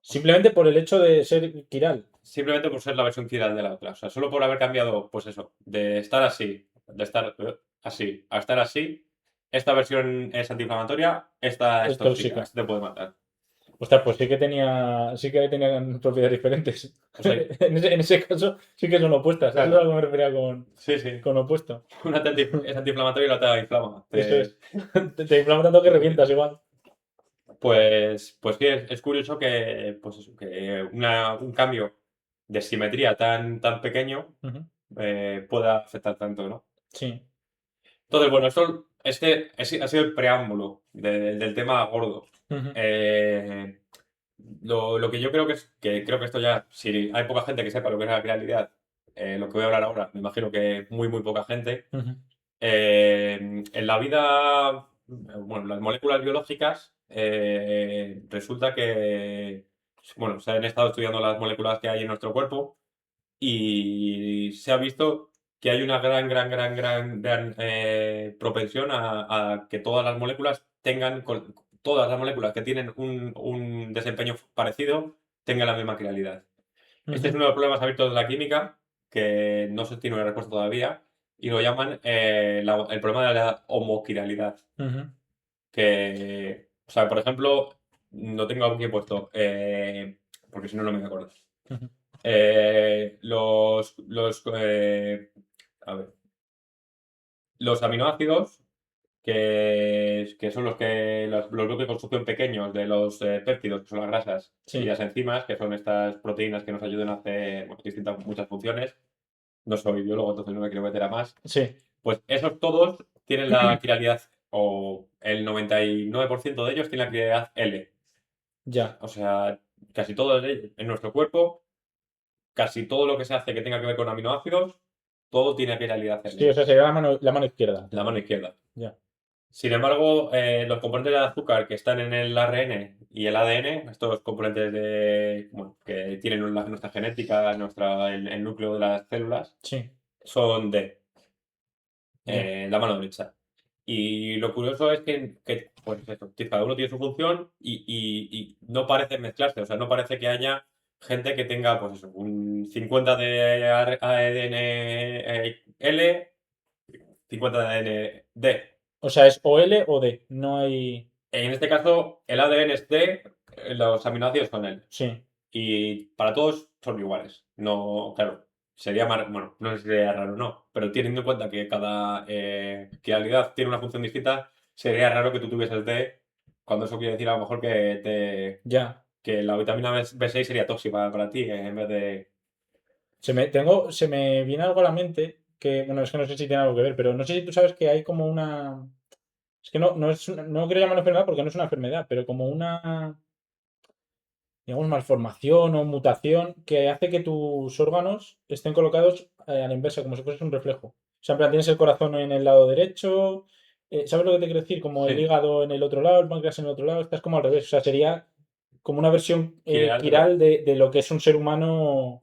[SPEAKER 1] Simplemente por el hecho de ser Kiral.
[SPEAKER 2] Simplemente por ser la versión quiral de la otra. O sea, solo por haber cambiado, pues eso, de estar así, de estar así, a estar así, esta versión es antiinflamatoria, esta es
[SPEAKER 1] Es
[SPEAKER 2] tóxica,
[SPEAKER 1] tóxica.
[SPEAKER 2] esta te puede matar.
[SPEAKER 1] Ostras, pues sí que tenían propiedades diferentes.
[SPEAKER 2] O sea,
[SPEAKER 1] En ese caso sí que son opuestas. Eso es a
[SPEAKER 2] claro,
[SPEAKER 1] lo que me refería
[SPEAKER 2] sí, sí.
[SPEAKER 1] con opuesto.
[SPEAKER 2] Una es antiinflamatoria y la otra inflama.
[SPEAKER 1] Eso es. Te inflama tanto que revientas igual.
[SPEAKER 2] Pues sí, es curioso que, pues eso, que un cambio de simetría tan pequeño
[SPEAKER 1] Ujú.
[SPEAKER 2] pueda afectar tanto, ¿no?
[SPEAKER 1] Sí.
[SPEAKER 2] Entonces, bueno, ha sido el preámbulo del tema gordo.
[SPEAKER 1] Ujú.
[SPEAKER 2] Eh, lo que yo creo que creo que esto ya, si hay poca gente que sepa lo que es la realidad, lo que voy a hablar ahora, me imagino que muy poca gente.
[SPEAKER 1] Ujú.
[SPEAKER 2] En la vida, bueno, las moléculas biológicas, resulta que, bueno, se han estado estudiando las moléculas que hay en nuestro cuerpo y se ha visto que hay una gran propensión a que todas las moléculas todas las moléculas que tienen un desempeño parecido tengan la misma quiralidad. Este es
[SPEAKER 1] Ujú.
[SPEAKER 2] uno de los problemas abiertos de la química que no se tiene una respuesta todavía y lo llaman el problema de la homoquiralidad.
[SPEAKER 1] Ujú.
[SPEAKER 2] Que, o sea, por ejemplo, no tengo aquí puesto, porque si no, no me acuerdo.
[SPEAKER 1] Ujú.
[SPEAKER 2] A ver, los aminoácidos, que son los bloques de construcción pequeños de los péptidos, que son las grasas, y
[SPEAKER 1] Sí.
[SPEAKER 2] las enzimas, que son estas proteínas que nos ayudan a hacer bueno, muchas funciones. No soy biólogo, entonces no me quiero meter a más.
[SPEAKER 1] Sí.
[SPEAKER 2] Pues esos todos tienen la quiralidad, o el 99% de ellos tienen la quiralidad L.
[SPEAKER 1] Ya.
[SPEAKER 2] O sea, casi todo en nuestro cuerpo, casi todo lo que se hace que tenga que ver con aminoácidos, todo tiene quiralidad
[SPEAKER 1] Sí, o
[SPEAKER 2] L.
[SPEAKER 1] sea, sería la mano izquierda.
[SPEAKER 2] La mano izquierda.
[SPEAKER 1] Ya.
[SPEAKER 2] Sin embargo, los componentes de azúcar que están en el ARN y el ADN, estos componentes bueno, que tienen nuestra genética, el núcleo de las células,
[SPEAKER 1] Sí.
[SPEAKER 2] son D,
[SPEAKER 1] Ya.
[SPEAKER 2] la mano derecha. Y lo curioso es que, pues eso, cada uno tiene su función y no parece mezclarse, o sea, no parece que haya gente que tenga, pues eso, un 50 de ADN L, 50 de ADN D.
[SPEAKER 1] O sea, es o L o D. No hay.
[SPEAKER 2] En este caso, el ADN es D, los aminoácidos son L.
[SPEAKER 1] Sí,
[SPEAKER 2] Y para todos son iguales. No, claro, sería más, bueno, no sé si sería raro o no, pero teniendo en cuenta que cada quiralidad tiene una función distinta, sería raro que tú tuvieses D, cuando eso quiere decir a lo mejor
[SPEAKER 1] ya.
[SPEAKER 2] que la vitamina B6 sería tóxica para ti en vez de...
[SPEAKER 1] Se me viene algo a la mente que, bueno, es que no sé si tiene algo que ver, pero no sé si tú sabes que hay como una. Es que no quiero llamarlo enfermedad porque no es una enfermedad, pero como una, digamos, malformación o mutación que hace que tus órganos estén colocados a la inversa, como si fuese un reflejo. O sea, en plan, tienes el corazón en el lado derecho, ¿sabes lo que te quiero decir? Como el
[SPEAKER 2] Sí,
[SPEAKER 1] hígado en el otro lado, el páncreas en el otro lado, estás como al revés. O sea, sería como una versión
[SPEAKER 2] quiral,
[SPEAKER 1] quiral de lo que es un ser humano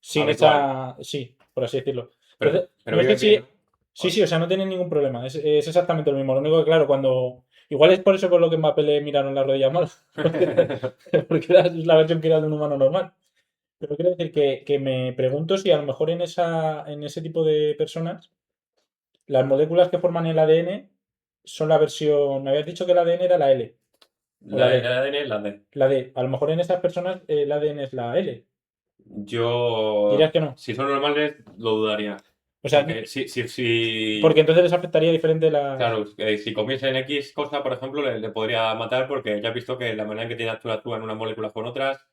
[SPEAKER 1] sin
[SPEAKER 2] habitual.
[SPEAKER 1] esa. Sí, por así decirlo.
[SPEAKER 2] Pero,
[SPEAKER 1] Entonces,
[SPEAKER 2] pero
[SPEAKER 1] no sé
[SPEAKER 2] vives bien,
[SPEAKER 1] si.
[SPEAKER 2] ¿no?
[SPEAKER 1] Sí, sí, o sea, no tienen ningún problema. Es exactamente lo mismo. Lo único que, claro, cuando. Igual es por eso por lo que en Mbappé le miraron la rodilla mal. Porque era la versión que era de un humano normal. Pero quiero decir que me pregunto si a lo mejor en ese tipo de personas, las moléculas que forman el ADN son la versión. Me habías dicho que el ADN era la L o la
[SPEAKER 2] El
[SPEAKER 1] D.
[SPEAKER 2] ADN es la D.
[SPEAKER 1] La D. A lo mejor en esas personas el ADN es la L. Dirías
[SPEAKER 2] Yo,
[SPEAKER 1] que no.
[SPEAKER 2] si son normales, lo dudaría.
[SPEAKER 1] O sea,
[SPEAKER 2] Porque si
[SPEAKER 1] porque entonces les afectaría diferente las.
[SPEAKER 2] claro, si comiesen X cosa, por ejemplo, le podría matar porque ya he visto que la manera en que tiene actúan unas moléculas con otras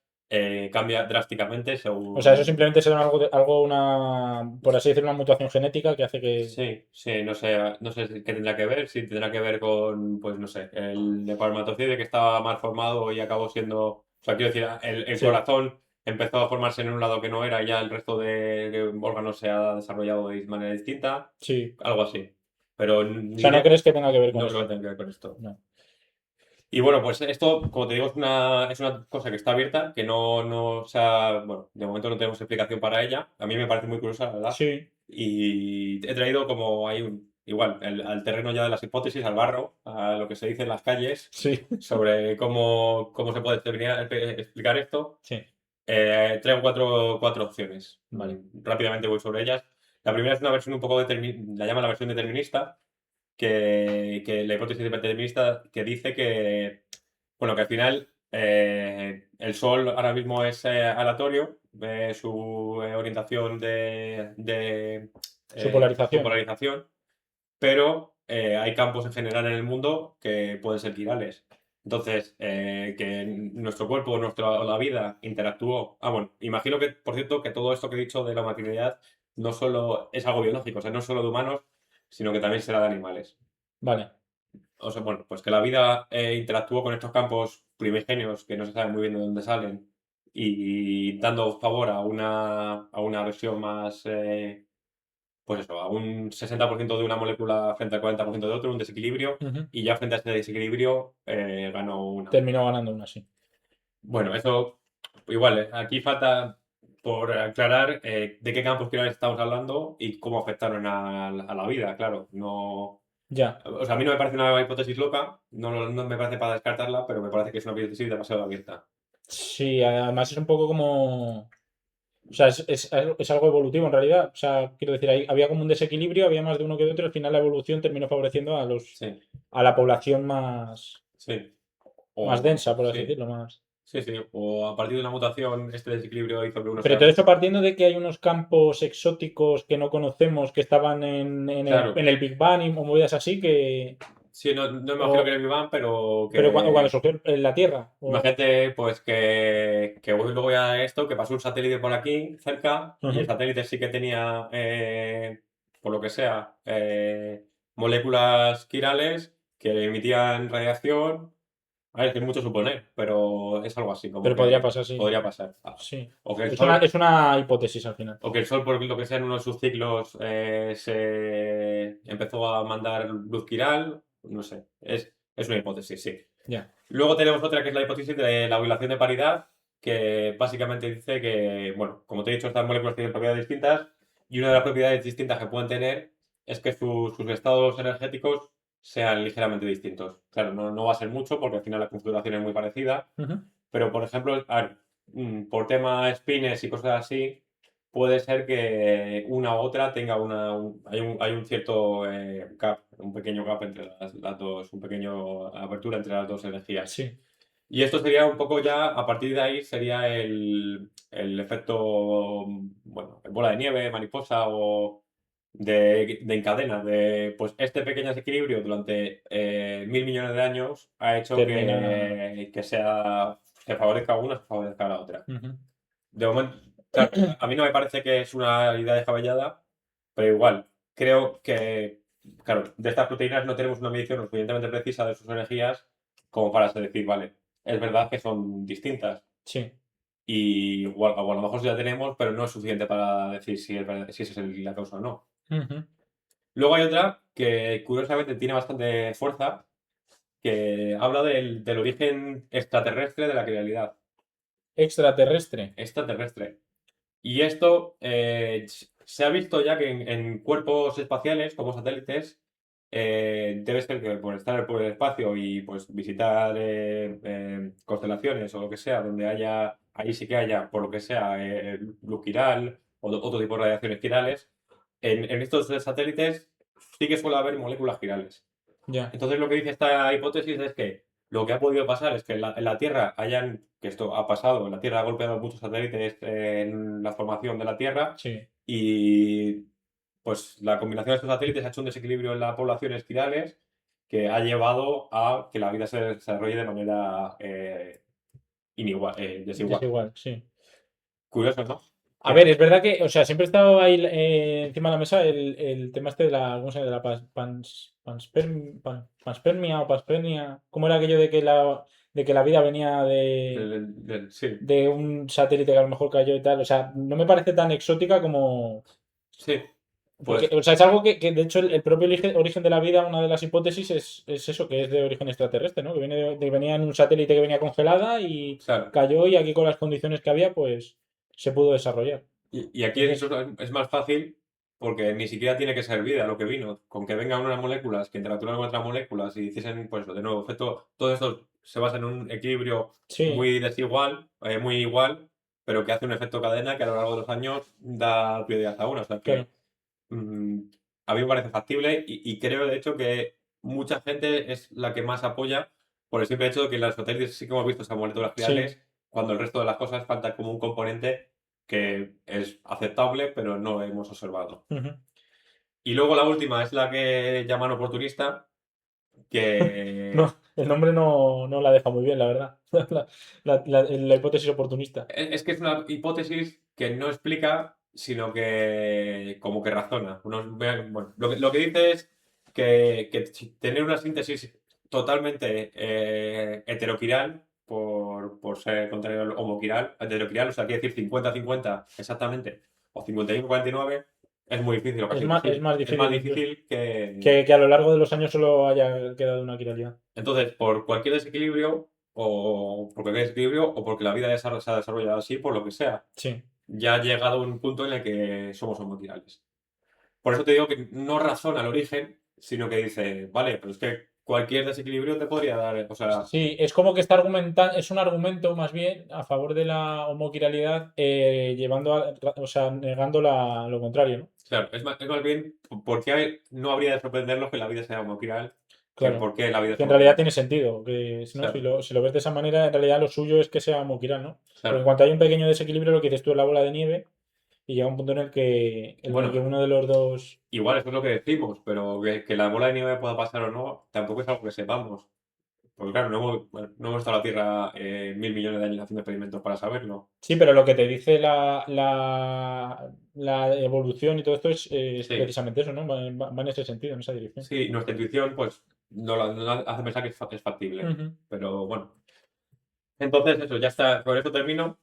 [SPEAKER 2] cambia drásticamente
[SPEAKER 1] O sea, eso
[SPEAKER 2] según...
[SPEAKER 1] simplemente será algo por así decirlo, una mutación genética que hace que.
[SPEAKER 2] Sí, sí, no sé qué tendrá que ver, si tendrá que ver con, pues no sé, el espermatozoide que estaba mal formado y acabó siendo... O sea, quiero decir, el
[SPEAKER 1] Sí,
[SPEAKER 2] corazón empezó a formarse en un lado que no era y ya el resto de órganos se ha desarrollado de manera distinta,
[SPEAKER 1] sí.
[SPEAKER 2] algo así. Pero
[SPEAKER 1] O sea, no crees que tenga que ver con
[SPEAKER 2] no creo
[SPEAKER 1] eso.
[SPEAKER 2] que tenga que ver con esto.
[SPEAKER 1] No.
[SPEAKER 2] Y bueno, pues esto, como te digo, es una cosa que está abierta, que no se ha, bueno, de momento no tenemos explicación para ella. A mí me parece muy curiosa, la verdad.
[SPEAKER 1] Sí,
[SPEAKER 2] Y he traído como hay igual, al terreno ya de las hipótesis, al barro, a lo que se dice en las calles,
[SPEAKER 1] sí,
[SPEAKER 2] sobre cómo se puede explicar esto.
[SPEAKER 1] sí.
[SPEAKER 2] Traigo cuatro opciones.
[SPEAKER 1] Vale.
[SPEAKER 2] Rápidamente voy sobre ellas. La primera es una versión un poco la llama la versión determinista, que la hipótesis determinista que dice que, bueno, que al final el Sol ahora mismo es aleatorio, su orientación
[SPEAKER 1] Su
[SPEAKER 2] su
[SPEAKER 1] polarización.
[SPEAKER 2] polarización, pero hay campos en general en el mundo que pueden ser quirales. Entonces, que nuestro cuerpo, la vida interactuó. Ah, bueno, imagino que, por cierto, que todo esto que he dicho de la materialidad no solo es algo biológico, o sea, no solo de humanos, sino que también será de animales.
[SPEAKER 1] Vale.
[SPEAKER 2] O sea, bueno, pues que la vida interactuó con estos campos primigenios que no se sabe muy bien de dónde salen y dando favor a una versión más, pues eso, a un 60% de una molécula frente al 40% de otro, un desequilibrio,
[SPEAKER 1] Ujú.
[SPEAKER 2] y ya frente a ese desequilibrio ganó una.
[SPEAKER 1] Terminó ganando una, sí.
[SPEAKER 2] Bueno, eso igual, aquí falta por aclarar de qué campos quirales estamos hablando y cómo afectaron a la vida, claro. No,
[SPEAKER 1] Ya.
[SPEAKER 2] o sea, a mí no me parece una hipótesis loca, no me parece para descartarla, pero me parece que es una hipótesis demasiado abierta.
[SPEAKER 1] Sí, además es un poco como. O sea, es algo evolutivo en realidad. O sea, quiero decir, había como un desequilibrio, había más de uno que de otro, y al final la evolución terminó favoreciendo
[SPEAKER 2] Sí,
[SPEAKER 1] a la población
[SPEAKER 2] sí.
[SPEAKER 1] más
[SPEAKER 2] O,
[SPEAKER 1] densa, por así
[SPEAKER 2] sí,
[SPEAKER 1] decirlo, más.
[SPEAKER 2] sí, sí. O a partir de una mutación, este desequilibrio hizo que uno
[SPEAKER 1] Pero
[SPEAKER 2] sea...
[SPEAKER 1] todo esto partiendo de que hay unos campos exóticos que no conocemos, que estaban en
[SPEAKER 2] Claro,
[SPEAKER 1] el Big Bang y movidas así, que.
[SPEAKER 2] sí, no imagino que
[SPEAKER 1] O,
[SPEAKER 2] era el Big Bang, pero
[SPEAKER 1] pero cuando
[SPEAKER 2] que...
[SPEAKER 1] surgió en la Tierra.
[SPEAKER 2] Imagínate, pues, que voy luego a esto, que pasó un satélite por aquí, cerca, y el
[SPEAKER 1] Ujú.
[SPEAKER 2] satélite sí que tenía, por lo que sea, moléculas quirales que emitían radiación. A ver, que es mucho suponer, pero es algo así, como
[SPEAKER 1] Pero podría
[SPEAKER 2] que
[SPEAKER 1] pasar, sí.
[SPEAKER 2] podría pasar.
[SPEAKER 1] Sí.
[SPEAKER 2] O que el
[SPEAKER 1] Es una,
[SPEAKER 2] Sol,
[SPEAKER 1] es una hipótesis al final.
[SPEAKER 2] o que el Sol, por lo que sea, en uno de sus ciclos se empezó a mandar luz quiral, no sé, es una hipótesis, sí.
[SPEAKER 1] Ya.
[SPEAKER 2] Luego tenemos otra que es la hipótesis de la violación de paridad, que básicamente dice que, bueno, como te he dicho, estas moléculas tienen propiedades distintas Y una de las propiedades distintas que pueden tener es que sus estados energéticos sean ligeramente distintos. Claro, no va a ser mucho porque al final la configuración es muy parecida,
[SPEAKER 1] Ujú.
[SPEAKER 2] pero por ejemplo, a ver, por tema spines y cosas así, puede ser que una u otra tenga hay un cierto gap, un pequeño gap entre las dos, un pequeño apertura entre las dos energías.
[SPEAKER 1] Sí.
[SPEAKER 2] Y esto sería un poco ya, a partir de ahí, sería el efecto, bueno, bola de nieve, mariposa o de encadena, de pues este pequeño desequilibrio durante 1.000 millones de años ha hecho
[SPEAKER 1] Termina.
[SPEAKER 2] que se favorezca a una, se favorezca a la otra.
[SPEAKER 1] Ujú.
[SPEAKER 2] De momento, claro, a mí no me parece que es una idea descabellada, pero igual, creo que, claro, de estas proteínas no tenemos una medición lo suficientemente precisa de sus energías como para decir, vale, es verdad que son distintas.
[SPEAKER 1] Sí.
[SPEAKER 2] Y o a lo mejor sí la tenemos, pero no es suficiente para decir si, si esa es la causa o no.
[SPEAKER 1] Ujú.
[SPEAKER 2] Luego hay otra que curiosamente tiene bastante fuerza, que habla del origen extraterrestre de la realidad.
[SPEAKER 1] Extraterrestre.
[SPEAKER 2] Extraterrestre. Y esto se ha visto ya que en cuerpos espaciales, como satélites, debe ser que por estar por el espacio y pues visitar constelaciones o lo que sea, donde ahí sí que haya, por lo que sea, luz quiral o otro tipo de radiaciones quirales, en estos satélites sí que suele haber moléculas quirales.
[SPEAKER 1] Ya.
[SPEAKER 2] Entonces lo que dice esta hipótesis es que lo que ha podido pasar es que en la Tierra que esto ha pasado, la Tierra ha golpeado muchos satélites en la formación de la Tierra
[SPEAKER 1] Sí.
[SPEAKER 2] y pues la combinación de estos satélites ha hecho un desequilibrio en las poblaciones quirales que ha llevado a que la vida se desarrolle de manera desigual.
[SPEAKER 1] Desigual, sí.
[SPEAKER 2] Curioso, ¿no?
[SPEAKER 1] A ver,
[SPEAKER 2] Que,
[SPEAKER 1] es verdad que, o sea, siempre ha estado ahí encima de la mesa el tema este de la, ¿cómo se llama? De la panspermia o paspermia. ¿Cómo era aquello de que la vida venía
[SPEAKER 2] sí,
[SPEAKER 1] de un satélite que a lo mejor cayó y tal? O sea, no me parece tan exótica como.
[SPEAKER 2] sí,
[SPEAKER 1] Porque,
[SPEAKER 2] pues
[SPEAKER 1] o sea, es algo que, de hecho, el propio origen de la vida, una de las hipótesis es eso, que es de origen extraterrestre, ¿no? Que venía en un satélite que venía congelada y
[SPEAKER 2] claro.
[SPEAKER 1] cayó y aquí con las condiciones que había, pues se pudo desarrollar.
[SPEAKER 2] Y aquí
[SPEAKER 1] Entonces,
[SPEAKER 2] incluso es más fácil porque ni siquiera tiene que ser vida lo que vino. Con que vengan unas moléculas que interactúen con otras moléculas y hiciesen, pues de nuevo, efecto, todo esto se basa en un equilibrio
[SPEAKER 1] sí,
[SPEAKER 2] muy desigual, muy igual, pero que hace un efecto cadena que a lo largo de los años da prioridad a una. O sea
[SPEAKER 1] claro.
[SPEAKER 2] que mm, a mí me parece factible y creo de hecho que mucha gente es la que más apoya por el simple hecho de que en las satélites sí que hemos visto esas moléculas
[SPEAKER 1] Sí.
[SPEAKER 2] reales cuando el resto de las cosas falta como un componente que es aceptable, pero no hemos observado.
[SPEAKER 1] Ujú.
[SPEAKER 2] Y luego la última es la que llaman oportunista, que
[SPEAKER 1] No, el nombre no la deja muy bien, la verdad. La hipótesis oportunista.
[SPEAKER 2] es que es una hipótesis que no explica, sino que como que razona. Bueno, lo que dice es que tener una síntesis totalmente heteroquiral, por ser contrario al homoquiral, heteroquiral, o sea, quiere decir 50-50 exactamente, o 51-49, es muy difícil o casi
[SPEAKER 1] Es
[SPEAKER 2] imposible.
[SPEAKER 1] más
[SPEAKER 2] Es más
[SPEAKER 1] difícil incluso.
[SPEAKER 2] difícil que,
[SPEAKER 1] Que a lo largo de los años solo haya quedado una quiralidad.
[SPEAKER 2] entonces, por cualquier desequilibrio, o por cualquier desequilibrio, o porque la vida se ha desarrollado así, por lo que sea,
[SPEAKER 1] Sí.
[SPEAKER 2] ya ha llegado un punto en el que somos homoquirales. Por eso te digo que no razona el origen, sino que dice, vale, pero es que cualquier desequilibrio te podría dar, o sea,
[SPEAKER 1] Sí, es como que está argumentando, es un argumento más bien a favor de la homoquiralidad, llevando o sea, negando lo contrario, ¿no?
[SPEAKER 2] claro, es más bien, ¿por qué no habría de sorprendernos que la vida sea homoquiral que
[SPEAKER 1] Claro.
[SPEAKER 2] por qué la vida es
[SPEAKER 1] Que en realidad
[SPEAKER 2] homoquiral?
[SPEAKER 1] tiene sentido, que ¿no?
[SPEAKER 2] Claro,
[SPEAKER 1] Si lo ves de esa manera, en realidad lo suyo es que sea homoquiral, ¿no? Porque en
[SPEAKER 2] claro.
[SPEAKER 1] cuanto hay un pequeño desequilibrio, lo que dices tú es la bola de nieve, y llega un punto en el que
[SPEAKER 2] Bueno,
[SPEAKER 1] uno de los dos.
[SPEAKER 2] igual eso es lo que decimos, pero que la bola de nieve pueda pasar o no, tampoco es algo que sepamos. Porque claro, bueno, no hemos estado en la Tierra 1.000 millones de años haciendo experimentos para saberlo.
[SPEAKER 1] Sí, pero lo que te dice la evolución y todo esto es
[SPEAKER 2] Sí,
[SPEAKER 1] precisamente eso, ¿no? Va en ese sentido, en esa dirección.
[SPEAKER 2] sí, nuestra intuición pues nos hace pensar que es factible.
[SPEAKER 1] Ujú.
[SPEAKER 2] Pero bueno, entonces eso, ya está, con esto termino.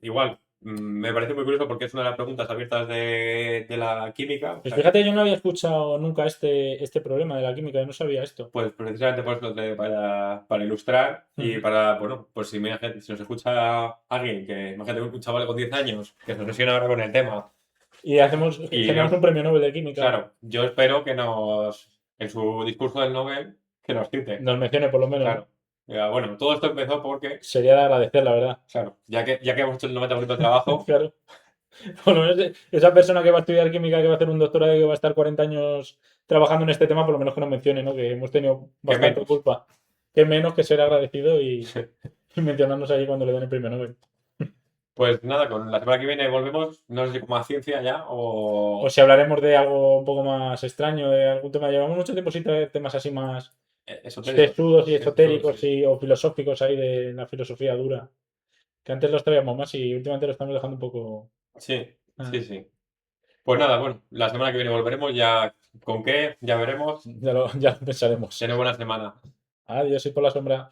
[SPEAKER 2] Igual, me parece muy curioso porque es una de las preguntas abiertas de la química. O
[SPEAKER 1] Pues
[SPEAKER 2] sea que,
[SPEAKER 1] fíjate, yo no había escuchado nunca este problema de la química, yo no sabía esto.
[SPEAKER 2] pues precisamente por eso, para ilustrar y
[SPEAKER 1] Ujú.
[SPEAKER 2] para, bueno, pues si nos escucha alguien que, imagínate, un chaval con 10 años que se obsesiona ahora con el tema
[SPEAKER 1] Y generamos un premio Nobel de Química.
[SPEAKER 2] Claro, yo espero que en su discurso del Nobel, que nos cite.
[SPEAKER 1] Nos mencione por lo menos.
[SPEAKER 2] Claro. Diga, bueno, todo esto empezó porque,
[SPEAKER 1] Sería de agradecer, la verdad.
[SPEAKER 2] claro, ya que hemos hecho el 90% del trabajo,
[SPEAKER 1] Claro. Por lo menos esa persona que va a estudiar química, que va a hacer un doctorado y que va a estar 40 años trabajando en este tema, por lo menos que nos mencione, ¿no? Que hemos tenido bastante
[SPEAKER 2] menos.
[SPEAKER 1] culpa. Que menos que ser agradecido y mencionarnos ahí cuando le den el premio Nobel.
[SPEAKER 2] Pues nada, con la semana que viene volvemos, no sé si con más ciencia ya o...
[SPEAKER 1] O si hablaremos de algo un poco más extraño, de algún tema. Llevamos mucho tiempo sin traer temas así más
[SPEAKER 2] esotéricos.
[SPEAKER 1] sesudos y esotéricos
[SPEAKER 2] Sí.
[SPEAKER 1] o filosóficos ahí de la filosofía dura. Que antes los traíamos más y últimamente lo estamos dejando un poco.
[SPEAKER 2] Sí, sí, sí. Pues nada, bueno, la semana que viene volveremos ya. ¿Con qué? Ya veremos.
[SPEAKER 1] Ya lo pensaremos.
[SPEAKER 2] Tener buena semana.
[SPEAKER 1] Adiós y por la sombra.